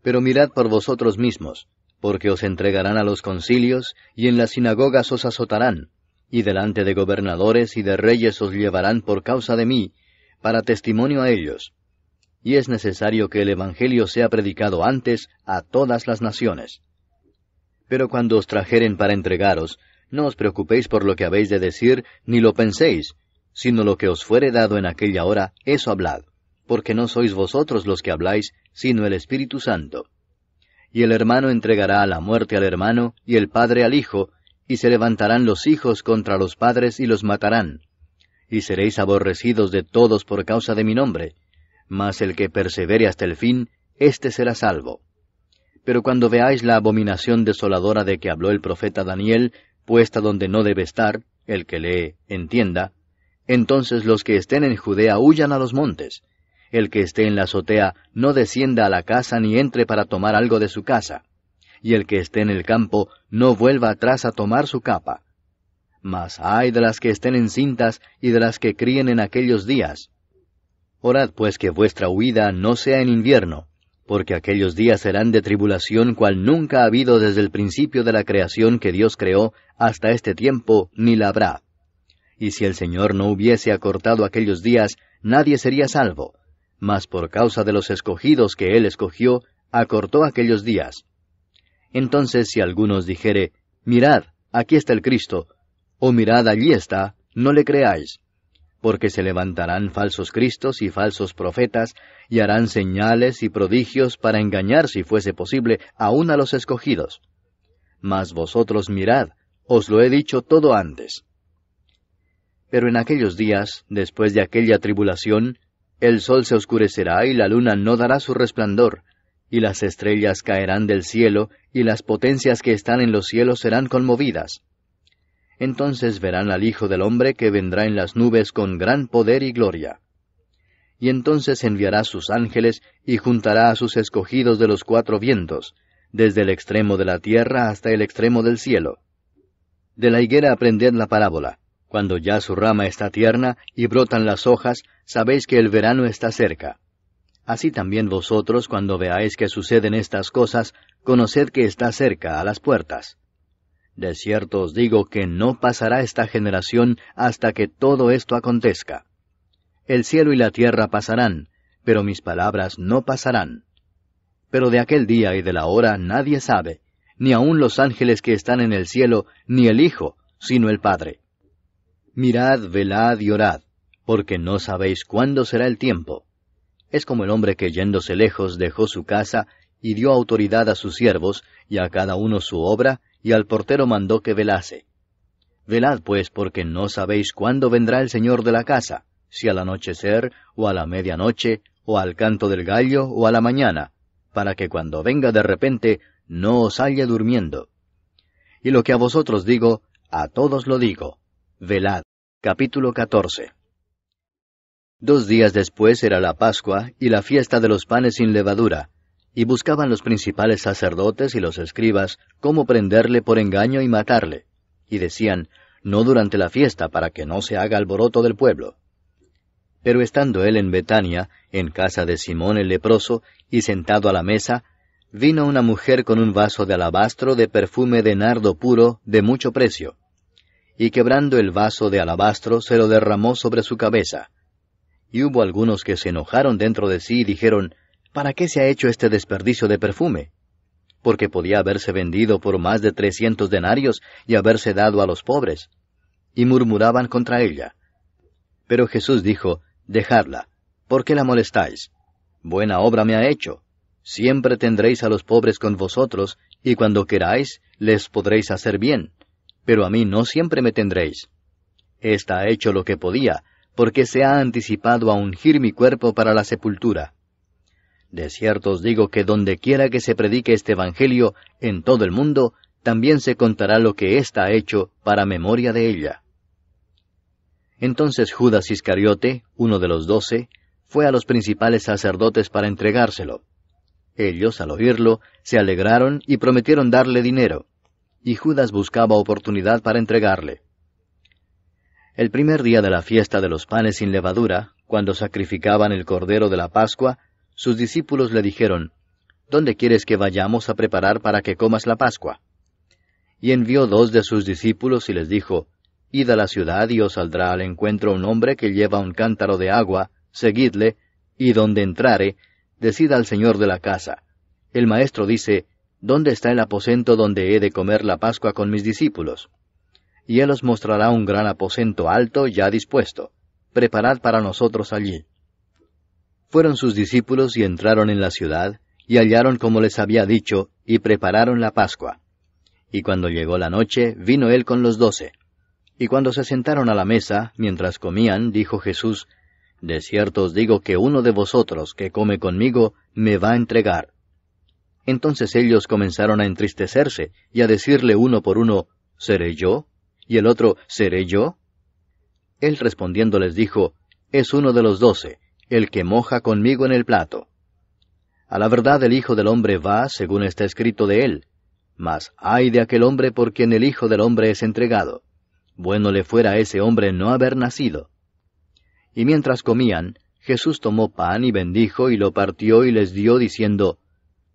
Pero mirad por vosotros mismos, porque os entregarán a los concilios, y en las sinagogas os azotarán, y delante de gobernadores y de reyes os llevarán por causa de mí, para testimonio a ellos. Y es necesario que el Evangelio sea predicado antes a todas las naciones. Pero cuando os trajeren para entregaros, no os preocupéis por lo que habéis de decir, ni lo penséis, sino lo que os fuere dado en aquella hora, eso hablad, porque no sois vosotros los que habláis, sino el Espíritu Santo. Y el hermano entregará a la muerte al hermano, y el padre al hijo, y se levantarán los hijos contra los padres y los matarán. Y seréis aborrecidos de todos por causa de mi nombre, mas el que persevere hasta el fin, éste será salvo. Pero cuando veáis la abominación desoladora de que habló el profeta Daniel, puesta donde no debe estar, el que lee, entienda, entonces los que estén en Judea huyan a los montes. El que esté en la azotea no descienda a la casa ni entre para tomar algo de su casa. Y el que esté en el campo no vuelva atrás a tomar su capa. Mas ay de las que estén encintas y de las que críen en aquellos días. Orad pues que vuestra huida no sea en invierno, porque aquellos días serán de tribulación cual nunca ha habido desde el principio de la creación que Dios creó hasta este tiempo, ni la habrá. Y si el Señor no hubiese acortado aquellos días, nadie sería salvo. Mas por causa de los escogidos que Él escogió, acortó aquellos días. Entonces si alguno os dijere, mirad, aquí está el Cristo, o mirad, allí está, no le creáis. Porque se levantarán falsos cristos y falsos profetas, y harán señales y prodigios para engañar, si fuese posible, aun a los escogidos. Mas vosotros mirad, os lo he dicho todo antes. Pero en aquellos días, después de aquella tribulación, el sol se oscurecerá y la luna no dará su resplandor, y las estrellas caerán del cielo, y las potencias que están en los cielos serán conmovidas. Entonces verán al Hijo del Hombre que vendrá en las nubes con gran poder y gloria. Y entonces enviará sus ángeles y juntará a sus escogidos de los cuatro vientos, desde el extremo de la tierra hasta el extremo del cielo. De la higuera aprended la parábola. Cuando ya su rama está tierna y brotan las hojas, sabéis que el verano está cerca. Así también vosotros, cuando veáis que suceden estas cosas, conoced que está cerca, a las puertas. De cierto os digo que no pasará esta generación hasta que todo esto acontezca. El cielo y la tierra pasarán, pero mis palabras no pasarán. Pero de aquel día y de la hora nadie sabe, ni aun los ángeles que están en el cielo, ni el Hijo, sino el Padre. Mirad, velad y orad, porque no sabéis cuándo será el tiempo. Es como el hombre que yéndose lejos dejó su casa, y dio autoridad a sus siervos, y a cada uno su obra, y al portero mandó que velase. Velad pues, porque no sabéis cuándo vendrá el Señor de la casa, si al anochecer, o a la medianoche, o al canto del gallo, o a la mañana, para que cuando venga de repente, no os halle durmiendo. Y lo que a vosotros digo, a todos lo digo. Velad. Capítulo 14. 2 días después era la Pascua y la fiesta de los panes sin levadura, y buscaban los principales sacerdotes y los escribas cómo prenderle por engaño y matarle, y decían, no durante la fiesta, para que no se haga alboroto del pueblo. Pero estando él en Betania, en casa de Simón el leproso, y sentado a la mesa, vino una mujer con un vaso de alabastro de perfume de nardo puro, de mucho precio, y quebrando el vaso de alabastro se lo derramó sobre su cabeza. Y hubo algunos que se enojaron dentro de sí y dijeron, ¿para qué se ha hecho este desperdicio de perfume? Porque podía haberse vendido por más de 300 denarios y haberse dado a los pobres. Y murmuraban contra ella. Pero Jesús dijo, dejadla, ¿por qué la molestáis? Buena obra me ha hecho. Siempre tendréis a los pobres con vosotros, y cuando queráis, les podréis hacer bien. Pero a mí no siempre me tendréis. Esta ha hecho lo que podía, porque se ha anticipado a ungir mi cuerpo para la sepultura. De cierto os digo que donde quiera que se predique este Evangelio, en todo el mundo, también se contará lo que ésta ha hecho para memoria de ella. Entonces Judas Iscariote, uno de los 12, fue a los principales sacerdotes para entregárselo. Ellos, al oírlo, se alegraron y prometieron darle dinero, y Judas buscaba oportunidad para entregarle. El primer día de la fiesta de los panes sin levadura, cuando sacrificaban el cordero de la Pascua, sus discípulos le dijeron, ¿dónde quieres que vayamos a preparar para que comas la Pascua? Y envió 2 de sus discípulos y les dijo, Id a la ciudad y os saldrá al encuentro un hombre que lleva un cántaro de agua, seguidle, y donde entrare, decid al señor de la casa, el maestro dice, ¿dónde está el aposento donde he de comer la Pascua con mis discípulos? Y él os mostrará un gran aposento alto ya dispuesto. Preparad para nosotros allí. Fueron sus discípulos y entraron en la ciudad, y hallaron como les había dicho, y prepararon la Pascua. Y cuando llegó la noche, vino él con los 12. Y cuando se sentaron a la mesa, mientras comían, dijo Jesús, De cierto os digo que uno de vosotros que come conmigo, me va a entregar. Entonces ellos comenzaron a entristecerse y a decirle uno por uno, ¿seré yo? Y el otro, ¿seré yo? Él respondiendo les dijo, es uno de los 12, el que moja conmigo en el plato. A la verdad el Hijo del Hombre va, según está escrito de él. Mas ay de aquel hombre por quien el Hijo del Hombre es entregado. Bueno le fuera a ese hombre no haber nacido. Y mientras comían, Jesús tomó pan y bendijo y lo partió y les dio, diciendo,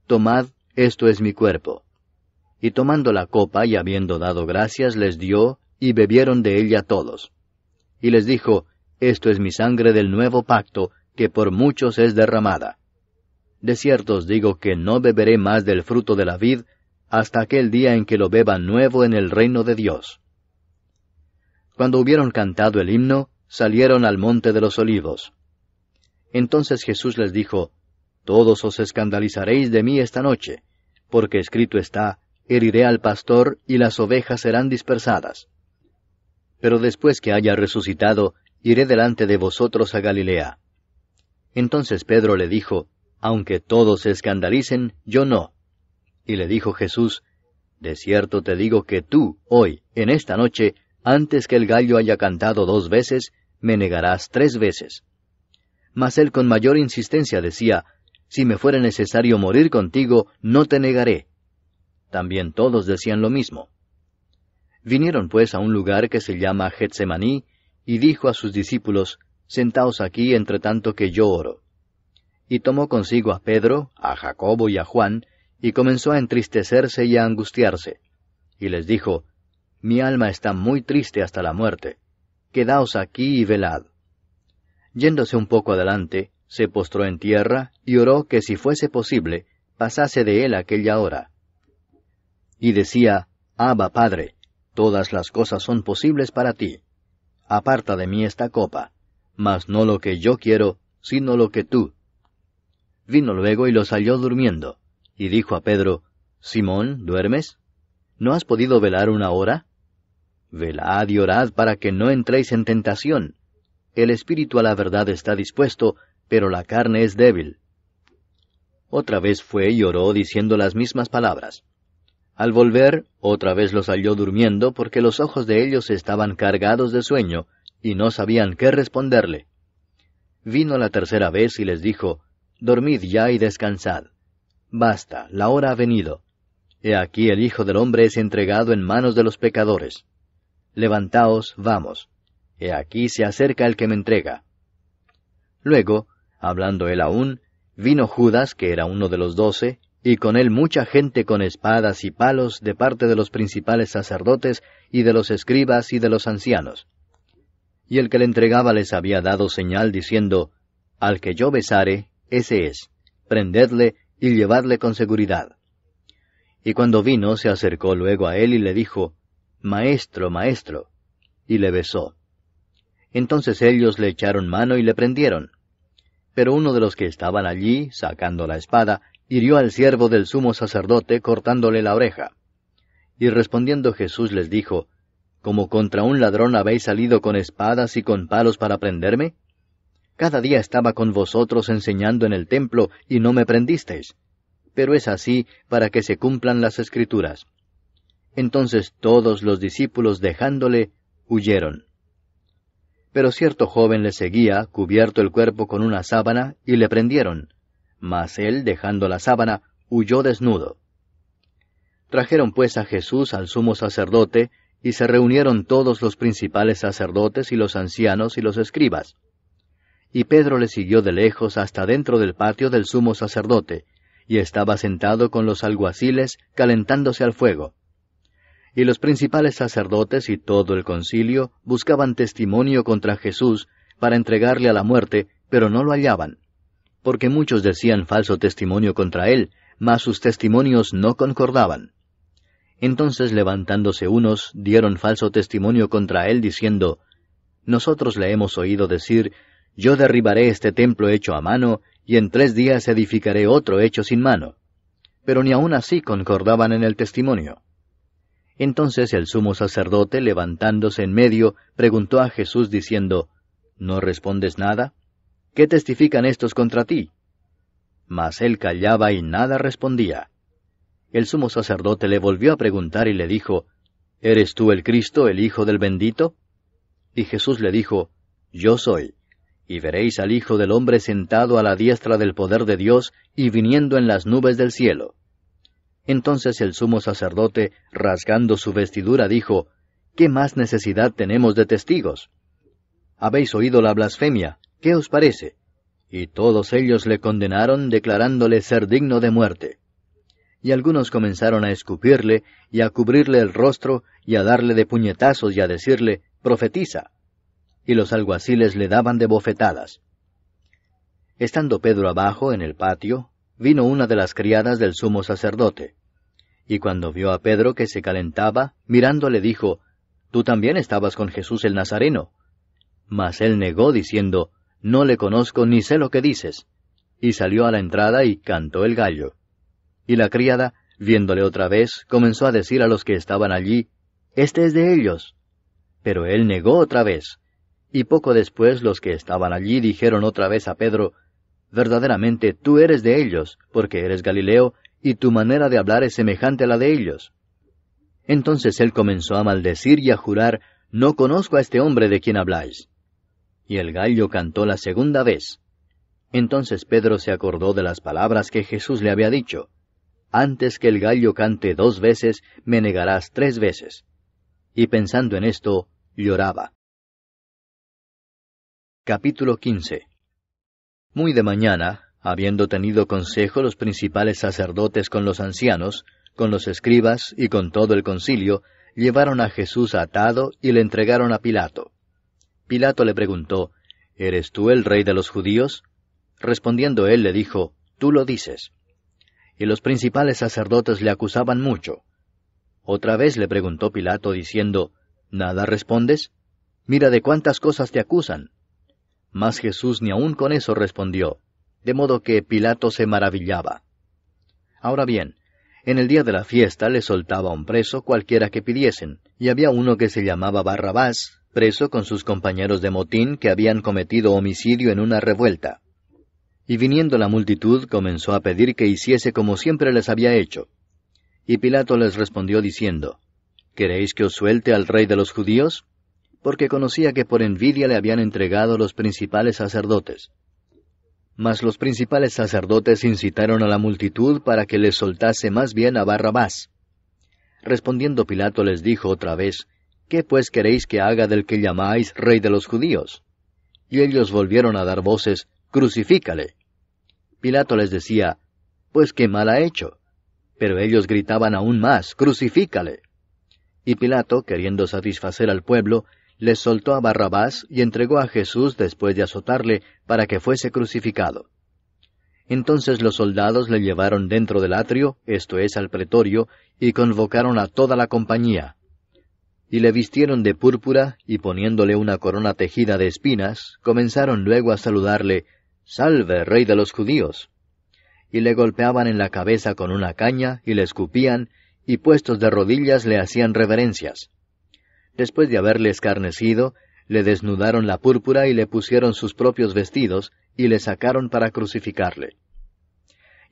Tomad, esto es mi cuerpo. Y tomando la copa y habiendo dado gracias, les dio, y bebieron de ella todos. Y les dijo, Esto es mi sangre del nuevo pacto, que por muchos es derramada. De cierto os digo que no beberé más del fruto de la vid, hasta aquel día en que lo beba nuevo en el reino de Dios. Cuando hubieron cantado el himno, salieron al monte de los olivos. Entonces Jesús les dijo, Todos os escandalizaréis de mí esta noche, porque escrito está, heriré al pastor y las ovejas serán dispersadas. Pero después que haya resucitado, iré delante de vosotros a Galilea. Entonces Pedro le dijo, Aunque todos se escandalicen, yo no. Y le dijo Jesús, De cierto te digo que tú, hoy, en esta noche, antes que el gallo haya cantado 2 veces, me negarás 3 veces. Mas él con mayor insistencia decía, Si me fuera necesario morir contigo, no te negaré. También todos decían lo mismo. Vinieron pues a un lugar que se llama Getsemaní, y dijo a sus discípulos, Sentaos aquí entre tanto que yo oro. Y tomó consigo a Pedro, a Jacobo y a Juan, y comenzó a entristecerse y a angustiarse. Y les dijo, Mi alma está muy triste hasta la muerte. Quedaos aquí y velad. Yéndose un poco adelante, se postró en tierra, y oró que si fuese posible, pasase de él aquella hora. Y decía, Abba, Padre, todas las cosas son posibles para ti. Aparta de mí esta copa, mas no lo que yo quiero, sino lo que tú. Vino luego y los halló durmiendo, y dijo a Pedro, Simón, ¿duermes? ¿No has podido velar 1 hora? Velad y orad para que no entréis en tentación. El espíritu a la verdad está dispuesto, pero la carne es débil. Otra vez fue y oró diciendo las mismas palabras. Al volver, otra vez los halló durmiendo, porque los ojos de ellos estaban cargados de sueño, y no sabían qué responderle. Vino la tercera vez y les dijo, Dormid ya y descansad. Basta, la hora ha venido. He aquí el Hijo del Hombre es entregado en manos de los pecadores. Levantaos, vamos. He aquí se acerca el que me entrega. Luego, hablando él aún, vino Judas, que era uno de los 12, y con él mucha gente con espadas y palos de parte de los principales sacerdotes y de los escribas y de los ancianos. Y el que le entregaba les había dado señal diciendo, Al que yo besare, ese es, prendedle y llevadle con seguridad. Y cuando vino se acercó luego a él y le dijo, Maestro, Maestro, y le besó. Entonces ellos le echaron mano y le prendieron. Pero uno de los que estaban allí, sacando la espada, hirió al siervo del sumo sacerdote cortándole la oreja. Y respondiendo Jesús les dijo, ¿Como contra un ladrón habéis salido con espadas y con palos para prenderme? Cada día estaba con vosotros enseñando en el templo y no me prendisteis. Pero es así para que se cumplan las Escrituras. Entonces todos los discípulos dejándole, huyeron. Pero cierto joven le seguía, cubierto el cuerpo con una sábana, y le prendieron. Mas él, dejando la sábana, huyó desnudo. Trajeron pues a Jesús al sumo sacerdote, y se reunieron todos los principales sacerdotes y los ancianos y los escribas. Y Pedro le siguió de lejos hasta dentro del patio del sumo sacerdote, y estaba sentado con los alguaciles, calentándose al fuego. Y los principales sacerdotes y todo el concilio buscaban testimonio contra Jesús para entregarle a la muerte, pero no lo hallaban, porque muchos decían falso testimonio contra él, mas sus testimonios no concordaban. Entonces levantándose unos, dieron falso testimonio contra él, diciendo, Nosotros le hemos oído decir, Yo derribaré este templo hecho a mano, y en 3 días edificaré otro hecho sin mano. Pero ni aun así concordaban en el testimonio. Entonces el sumo sacerdote, levantándose en medio, preguntó a Jesús diciendo, ¿No respondes nada? ¿Qué testifican estos contra ti? Mas él callaba y nada respondía. El sumo sacerdote le volvió a preguntar y le dijo, ¿Eres tú el Cristo, el Hijo del Bendito? Y Jesús le dijo, Yo soy. Y veréis al Hijo del Hombre sentado a la diestra del poder de Dios y viniendo en las nubes del cielo. Entonces el sumo sacerdote, rasgando su vestidura, dijo, ¿Qué más necesidad tenemos de testigos? Habéis oído la blasfemia, ¿qué os parece? Y todos ellos le condenaron, declarándole ser digno de muerte. Y algunos comenzaron a escupirle, y a cubrirle el rostro, y a darle de puñetazos, y a decirle, profetiza. Y los alguaciles le daban de bofetadas. Estando Pedro abajo, en el patio, vino una de las criadas del sumo sacerdote. Y cuando vio a Pedro que se calentaba, mirándole dijo, Tú también estabas con Jesús el Nazareno. Mas él negó, diciendo, No le conozco ni sé lo que dices. Y salió a la entrada y cantó el gallo. Y la criada, viéndole otra vez, comenzó a decir a los que estaban allí, Este es de ellos. Pero él negó otra vez. Y poco después los que estaban allí dijeron otra vez a Pedro, Verdaderamente tú eres de ellos, porque eres Galileo, y tu manera de hablar es semejante a la de ellos. Entonces él comenzó a maldecir y a jurar, No conozco a este hombre de quien habláis. Y el gallo cantó la segunda vez. Entonces Pedro se acordó de las palabras que Jesús le había dicho, Antes que el gallo cante 2 veces, me negarás 3 veces. Y pensando en esto, lloraba. Capítulo 15. Muy de mañana, habiendo tenido consejo los principales sacerdotes con los ancianos, con los escribas y con todo el concilio, llevaron a Jesús atado y le entregaron a Pilato. Pilato le preguntó, ¿Eres tú el rey de los judíos? Respondiendo él le dijo, Tú lo dices. Y los principales sacerdotes le acusaban mucho. Otra vez le preguntó Pilato diciendo, ¿Nada respondes? Mira de cuántas cosas te acusan. Mas Jesús ni aun con eso respondió, de modo que Pilato se maravillaba. Ahora bien, en el día de la fiesta le soltaba un preso cualquiera que pidiesen, y había uno que se llamaba Barrabás, preso con sus compañeros de motín que habían cometido homicidio en una revuelta. Y viniendo la multitud comenzó a pedir que hiciese como siempre les había hecho. Y Pilato les respondió diciendo, ¿Queréis que os suelte al rey de los judíos? Porque conocía que por envidia le habían entregado los principales sacerdotes. Mas los principales sacerdotes incitaron a la multitud para que les soltase más bien a Barrabás. Respondiendo Pilato les dijo otra vez, ¿Qué pues queréis que haga del que llamáis rey de los judíos? Y ellos volvieron a dar voces, Crucifícale. Pilato les decía, Pues qué mal ha hecho. Pero ellos gritaban aún más, Crucifícale. Y Pilato, queriendo satisfacer al pueblo, les soltó a Barrabás y entregó a Jesús después de azotarle para que fuese crucificado. Entonces los soldados le llevaron dentro del atrio, esto es, al pretorio, y convocaron a toda la compañía. Y le vistieron de púrpura, y poniéndole una corona tejida de espinas, comenzaron luego a saludarle, «Salve, rey de los judíos». Y le golpeaban en la cabeza con una caña, y le escupían, y puestos de rodillas le hacían reverencias. Después de haberle escarnecido, le desnudaron la púrpura y le pusieron sus propios vestidos, y le sacaron para crucificarle.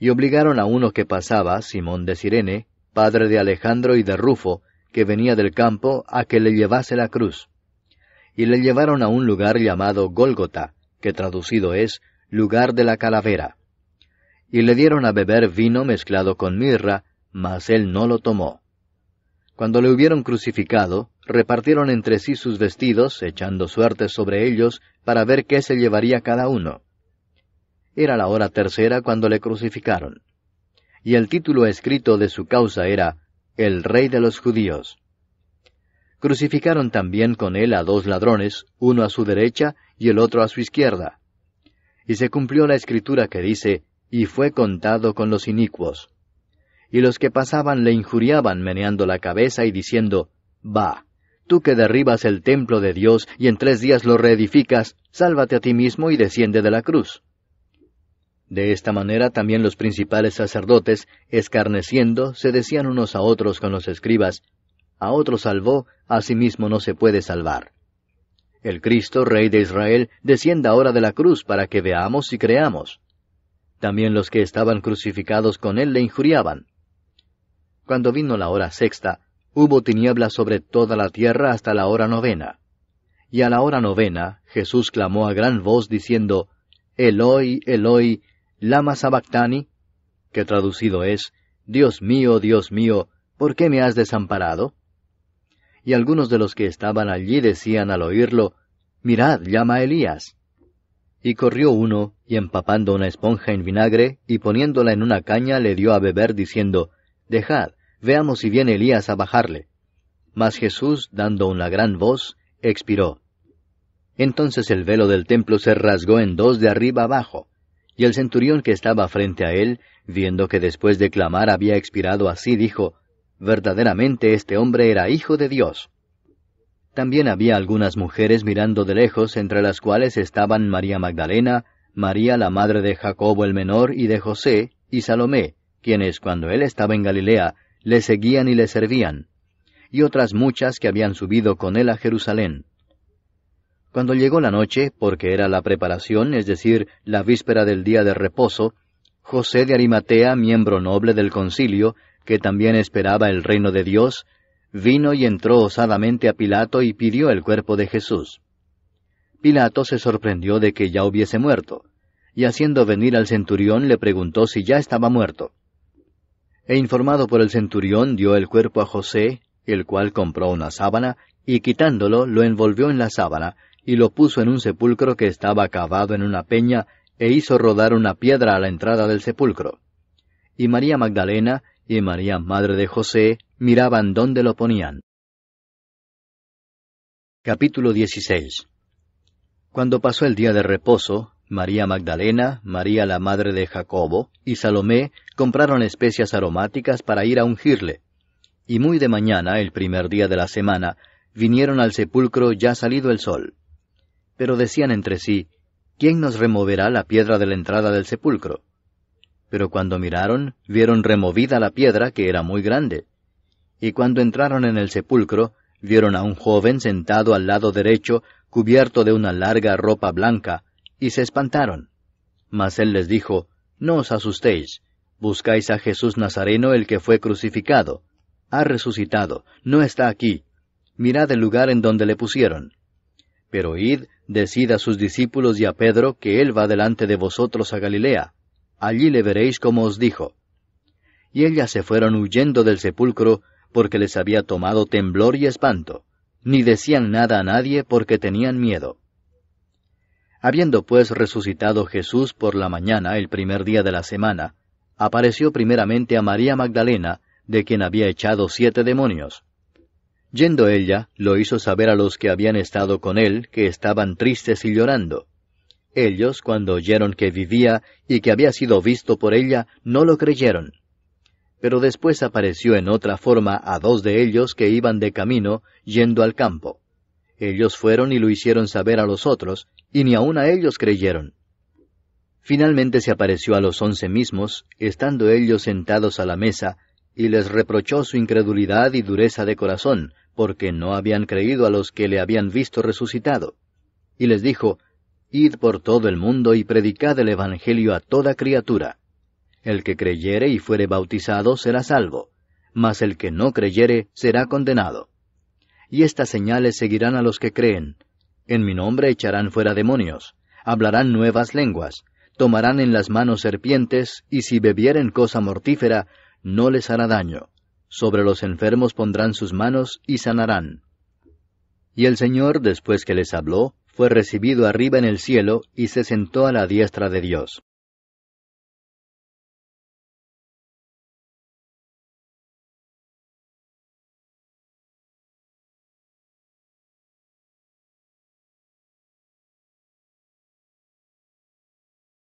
Y obligaron a uno que pasaba, Simón de Cirene, padre de Alejandro y de Rufo, que venía del campo, a que le llevase la cruz. Y le llevaron a un lugar llamado Gólgota, que traducido es, lugar de la calavera. Y le dieron a beber vino mezclado con mirra, mas él no lo tomó. Cuando le hubieron crucificado, repartieron entre sí sus vestidos, echando suertes sobre ellos, para ver qué se llevaría cada uno. Era la hora tercera cuando le crucificaron. Y el título escrito de su causa era, El Rey de los Judíos. Crucificaron también con él a 2 ladrones, uno a su derecha y el otro a su izquierda. Y se cumplió la escritura que dice, y fue contado con los inicuos. Y los que pasaban le injuriaban meneando la cabeza y diciendo, Va, tú que derribas el templo de Dios y en 3 días lo reedificas, sálvate a ti mismo y desciende de la cruz. De esta manera también los principales sacerdotes, escarneciendo, se decían unos a otros con los escribas, A otro salvó, a sí mismo no se puede salvar. El Cristo, Rey de Israel, descienda ahora de la cruz para que veamos y creamos. También los que estaban crucificados con él le injuriaban. Cuando vino la hora sexta, hubo tinieblas sobre toda la tierra hasta la hora novena. Y a la hora novena, Jesús clamó a gran voz diciendo, Eloi, Eloi, lama sabactani, que traducido es, Dios mío, ¿por qué me has desamparado? Y algunos de los que estaban allí decían al oírlo, Mirad, llama a Elías. Y corrió uno, y empapando una esponja en vinagre, y poniéndola en una caña, le dio a beber, diciendo, Dejad, veamos si viene Elías a bajarle. Mas Jesús, dando una gran voz, expiró. Entonces el velo del templo se rasgó en dos de arriba abajo, y el centurión que estaba frente a él, viendo que después de clamar había expirado así, dijo, Verdaderamente este hombre era hijo de Dios. También había algunas mujeres mirando de lejos, entre las cuales estaban María Magdalena, María la madre de Jacobo el menor y de José, y Salomé, quienes cuando él estaba en Galilea, le seguían y le servían, y otras muchas que habían subido con él a Jerusalén. Cuando llegó la noche, porque era la preparación, es decir, la víspera del día de reposo, José de Arimatea, miembro noble del concilio, que también esperaba el reino de Dios, vino y entró osadamente a Pilato y pidió el cuerpo de Jesús. Pilato se sorprendió de que ya hubiese muerto, y haciendo venir al centurión le preguntó si ya estaba muerto. E informado por el centurión dio el cuerpo a José, el cual compró una sábana, y quitándolo lo envolvió en la sábana, y lo puso en un sepulcro que estaba cavado en una peña, e hizo rodar una piedra a la entrada del sepulcro. Y María Magdalena y María madre de José miraban dónde lo ponían. Capítulo 16. Cuando pasó el día de reposo, María Magdalena, María la madre de Jacobo, y Salomé compraron especias aromáticas para ir a ungirle. Y muy de mañana, el primer día de la semana, vinieron al sepulcro ya salido el sol. Pero decían entre sí, ¿quién nos removerá la piedra de la entrada del sepulcro? Pero cuando miraron, vieron removida la piedra, que era muy grande. Y cuando entraron en el sepulcro, vieron a un joven sentado al lado derecho, cubierto de una larga ropa blanca, y se espantaron. Mas él les dijo, No os asustéis, buscáis a Jesús Nazareno, el que fue crucificado. Ha resucitado, no está aquí. Mirad el lugar en donde le pusieron. Pero id, decid a sus discípulos y a Pedro que él va delante de vosotros a Galilea. Allí le veréis como os dijo. Y ellas se fueron huyendo del sepulcro, porque les había tomado temblor y espanto, ni decían nada a nadie porque tenían miedo. Habiendo pues resucitado Jesús por la mañana, el primer día de la semana, apareció primeramente a María Magdalena, de quien había echado 7 demonios. Yendo ella, lo hizo saber a los que habían estado con él, que estaban tristes y llorando. Ellos, cuando oyeron que vivía y que había sido visto por ella, no lo creyeron. Pero después apareció en otra forma a 2 de ellos que iban de camino, yendo al campo. Ellos fueron y lo hicieron saber a los otros, y ni aun a ellos creyeron. Finalmente se apareció a los 11 mismos, estando ellos sentados a la mesa, y les reprochó su incredulidad y dureza de corazón, porque no habían creído a los que le habían visto resucitado. Y les dijo, Id por todo el mundo y predicad el Evangelio a toda criatura. El que creyere y fuere bautizado será salvo, mas el que no creyere será condenado. Y estas señales seguirán a los que creen. En mi nombre echarán fuera demonios, hablarán nuevas lenguas, tomarán en las manos serpientes, y si bebieren cosa mortífera, no les hará daño. Sobre los enfermos pondrán sus manos y sanarán. Y el Señor, después que les habló, fue recibido arriba en el cielo, y se sentó a la diestra de Dios.